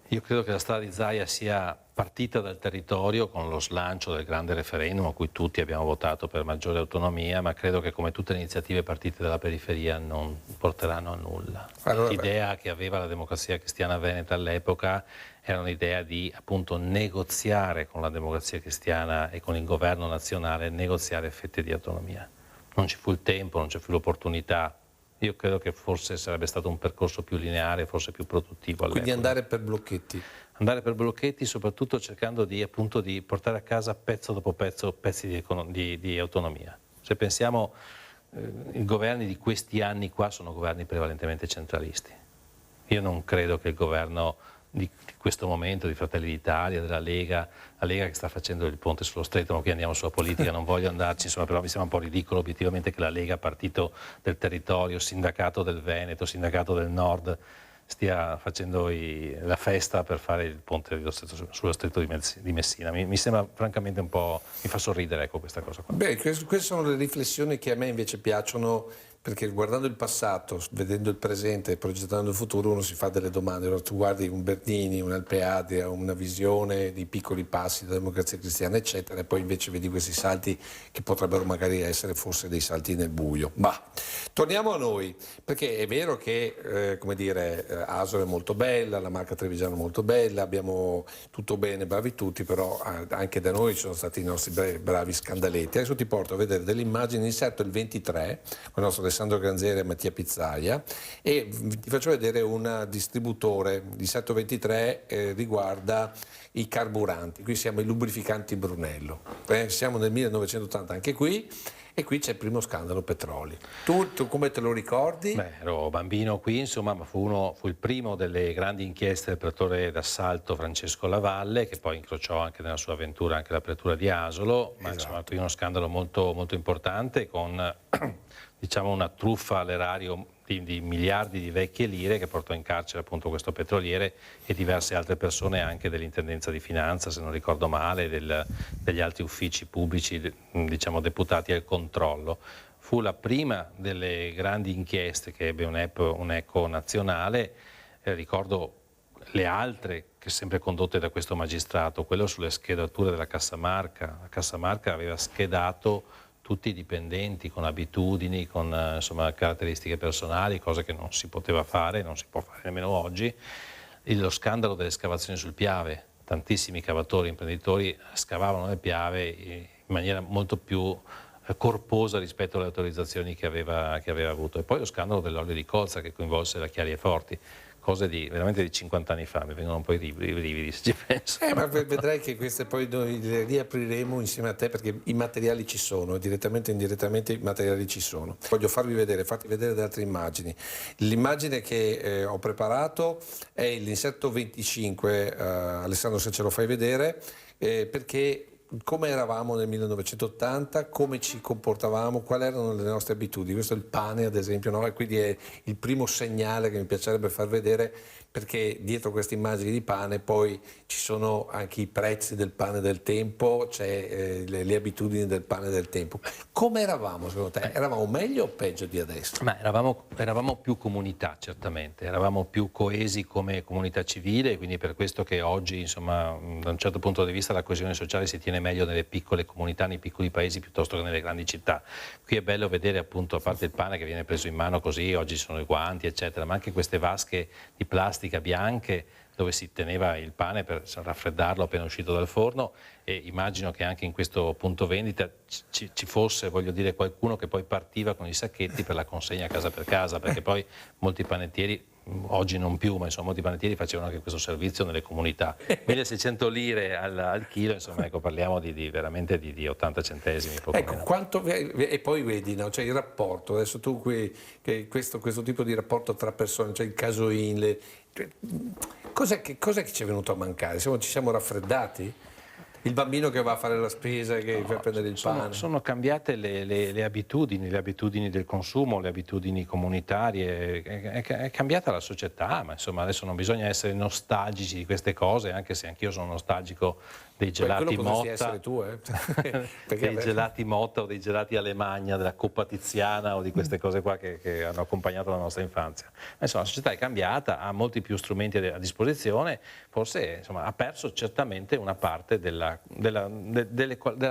Io credo che la strada di Zaia sia partita dal territorio con lo slancio del grande referendum a cui tutti abbiamo votato per maggiore autonomia, ma credo che come tutte le iniziative partite dalla periferia non porteranno a nulla. L'idea che aveva la Democrazia Cristiana Veneta all'epoca era un'idea di appunto negoziare con la Democrazia Cristiana e con il governo nazionale, negoziare fette di autonomia. Non ci fu il tempo, non ci fu l'opportunità. Io credo che forse sarebbe stato un percorso più lineare, forse più produttivo all'epoca. Quindi andare per blocchetti? andare per blocchetti, soprattutto cercando di, appunto, di portare a casa pezzo dopo pezzo pezzi di autonomia. Se pensiamo, i governi di questi anni qua sono governi prevalentemente centralisti. Io non credo che il governo di questo momento, di Fratelli d'Italia, della Lega, la Lega che sta facendo il ponte sullo stretto, ma qui andiamo sulla politica, non voglio andarci, insomma, però mi sembra un po' ridicolo obiettivamente che la Lega, partito del territorio, sindacato del Veneto, sindacato del Nord, stia facendo la festa per fare il ponte sullo stretto di Messina. Mi sembra francamente un po', mi fa sorridere, ecco, questa cosa qua. Beh, queste sono le riflessioni che a me invece piacciono, perché guardando il passato, vedendo il presente e progettando il futuro, uno si fa delle domande. Allora, tu guardi un Bernini, un Alpeadria, una visione di piccoli passi della democrazia cristiana, eccetera, e poi invece vedi questi salti che potrebbero magari essere forse dei salti nel buio. Ma torniamo a noi, perché è vero che, come dire, Asolo è molto bella, la Marca Trevigiano è molto bella, abbiamo tutto bene, bravi tutti, però anche da noi ci sono stati i nostri bravi scandaletti. Adesso ti porto a vedere delle immagini, inserto il 23, con il nostro Alessandro Granzieri e Mattia Pizzaia, e ti faccio vedere un distributore di Inserto 23, riguarda i carburanti. Qui siamo i lubrificanti Brunello, siamo nel 1980 anche qui, e qui c'è il primo scandalo petroli. Tu come te lo ricordi? Beh, ero bambino qui, insomma, ma fu il primo delle grandi inchieste del prettore d'assalto Francesco Lavalle, che poi incrociò anche nella sua avventura anche l'apertura di Asolo, ma insomma qui uno scandalo molto, molto importante, con diciamo una truffa all'erario di miliardi di vecchie lire, che portò in carcere appunto questo petroliere e diverse altre persone anche dell'intendenza di finanza, se non ricordo male, degli altri uffici pubblici, diciamo deputati al controllo. Fu la prima delle grandi inchieste che ebbe un eco nazionale. Ricordo le altre che sempre condotte da questo magistrato, quello sulle schedature della Cassamarca. La Cassamarca aveva schedato tutti i dipendenti con abitudini, con insomma, caratteristiche personali, cose che non si poteva fare, non si può fare nemmeno oggi. Lo scandalo delle escavazioni sul Piave, tantissimi cavatori, imprenditori scavavano le Piave in maniera molto più corposa rispetto alle autorizzazioni che aveva avuto. E poi lo scandalo dell'olio di colza che coinvolse la Chiari e Forti, cose veramente di 50 anni fa, mi vengono un po' i brividi se ci penso. Ma vedrai che queste poi noi le riapriremo insieme a te, perché i materiali ci sono, direttamente o indirettamente i materiali ci sono. Voglio farti vedere delle altre immagini. L'immagine che ho preparato è l'inserto 25, Alessandro, se ce lo fai vedere, perché come eravamo nel 1980, come ci comportavamo, quali erano le nostre abitudini. Questo è il pane, ad esempio, no? E quindi è il primo segnale che mi piacerebbe far vedere, perché dietro queste immagini di pane poi ci sono anche i prezzi del pane del tempo, c'è le abitudini del pane del tempo. Come eravamo secondo te? Eravamo meglio o peggio di adesso? Ma eravamo più comunità, certamente, eravamo più coesi come comunità civile, quindi per questo che oggi, insomma, da un certo punto di vista la coesione sociale si tiene meglio nelle piccole comunità, nei piccoli paesi, piuttosto che nelle grandi città. Qui è bello vedere, appunto, a parte il pane che viene preso in mano così, oggi sono i guanti, eccetera, ma anche queste vasche di plastica bianche dove si teneva il pane per raffreddarlo appena uscito dal forno, e immagino che anche in questo punto vendita ci fosse, voglio dire, qualcuno che poi partiva con i sacchetti per la consegna casa per casa, perché poi molti panettieri, oggi non più, ma insomma molti panettieri facevano anche questo servizio nelle comunità. 1600 lire al chilo, insomma, ecco, parliamo veramente di 80 centesimi. Poco ecco, e poi vedi, no? Cioè il rapporto, adesso tu questo tipo di rapporto tra persone, cioè il casoin, cos'è che ci è venuto a mancare? Ci siamo raffreddati? Il bambino che va a fare la spesa, che va a prendere il pane? Sono cambiate le abitudini del consumo, le abitudini comunitarie, è cambiata la società, ma insomma adesso non bisogna essere nostalgici di queste cose, anche se anch'io sono nostalgico dei gelati Motta, essere tu, dei gelati Motta o dei gelati Alemagna, della Coppa Tiziana o di queste cose qua che hanno accompagnato la nostra infanzia. Ma insomma la società è cambiata, ha molti più strumenti a disposizione, forse insomma, ha perso certamente una parte della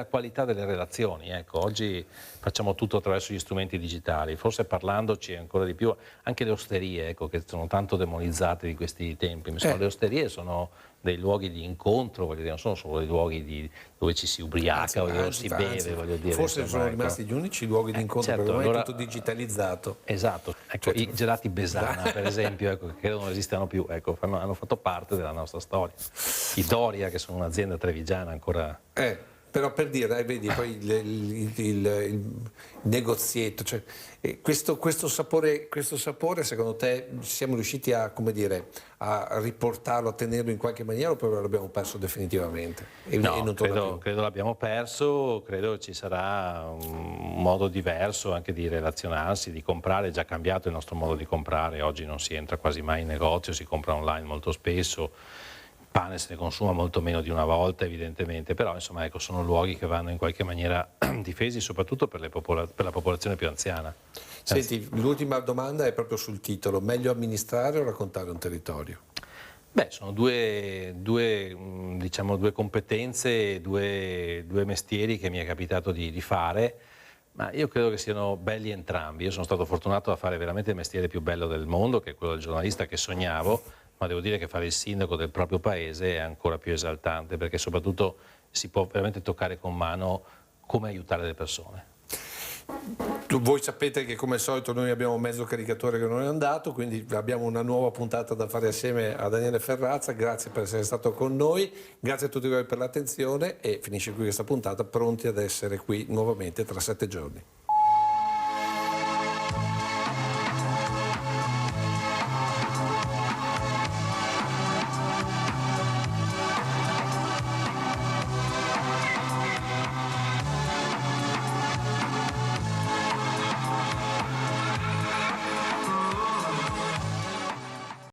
qualità delle relazioni. Ecco, oggi facciamo tutto attraverso gli strumenti digitali, forse parlandoci ancora di più, anche le osterie, ecco, che sono tanto demonizzate di questi tempi. Insomma, le osterie sono dei luoghi di incontro, voglio dire, non sono solo dei luoghi dove ci si ubriaca o dove si beve, voglio dire. Forse insomma, sono rimasti gli unici luoghi di incontro, certo, perché ormai allora, è tutto digitalizzato. Esatto, ecco, i gelati Besana per esempio, ecco, che credo non esistano più, ecco, hanno fatto parte della nostra storia. I Doria, che sono un'azienda trevigiana ancora... Però per dire, vedi, poi il negozietto, cioè, questo sapore secondo te siamo riusciti a, come dire, a riportarlo, a tenerlo in qualche maniera, oppure l'abbiamo perso definitivamente? No, credo l'abbiamo perso, credo ci sarà un modo diverso anche di relazionarsi, di comprare, è già cambiato il nostro modo di comprare, oggi non si entra quasi mai in negozio, si compra online molto spesso. Pane se ne consuma molto meno di una volta evidentemente, però insomma ecco, sono luoghi che vanno in qualche maniera difesi soprattutto per la popolazione più anziana. Senti, l'ultima domanda è proprio sul titolo, meglio amministrare o raccontare un territorio? Beh, sono due competenze, due mestieri che mi è capitato di fare, ma io credo che siano belli entrambi. Io sono stato fortunato a fare veramente il mestiere più bello del mondo, che è quello del giornalista che sognavo, ma devo dire che fare il sindaco del proprio paese è ancora più esaltante, perché soprattutto si può veramente toccare con mano come aiutare le persone. Voi sapete che come al solito noi abbiamo un mezzo caricatore che non è andato, quindi abbiamo una nuova puntata da fare assieme a Daniele Ferrazza. Grazie per essere stato con noi, grazie a tutti voi per l'attenzione e finisce qui questa puntata, pronti ad essere qui nuovamente tra 7 giorni.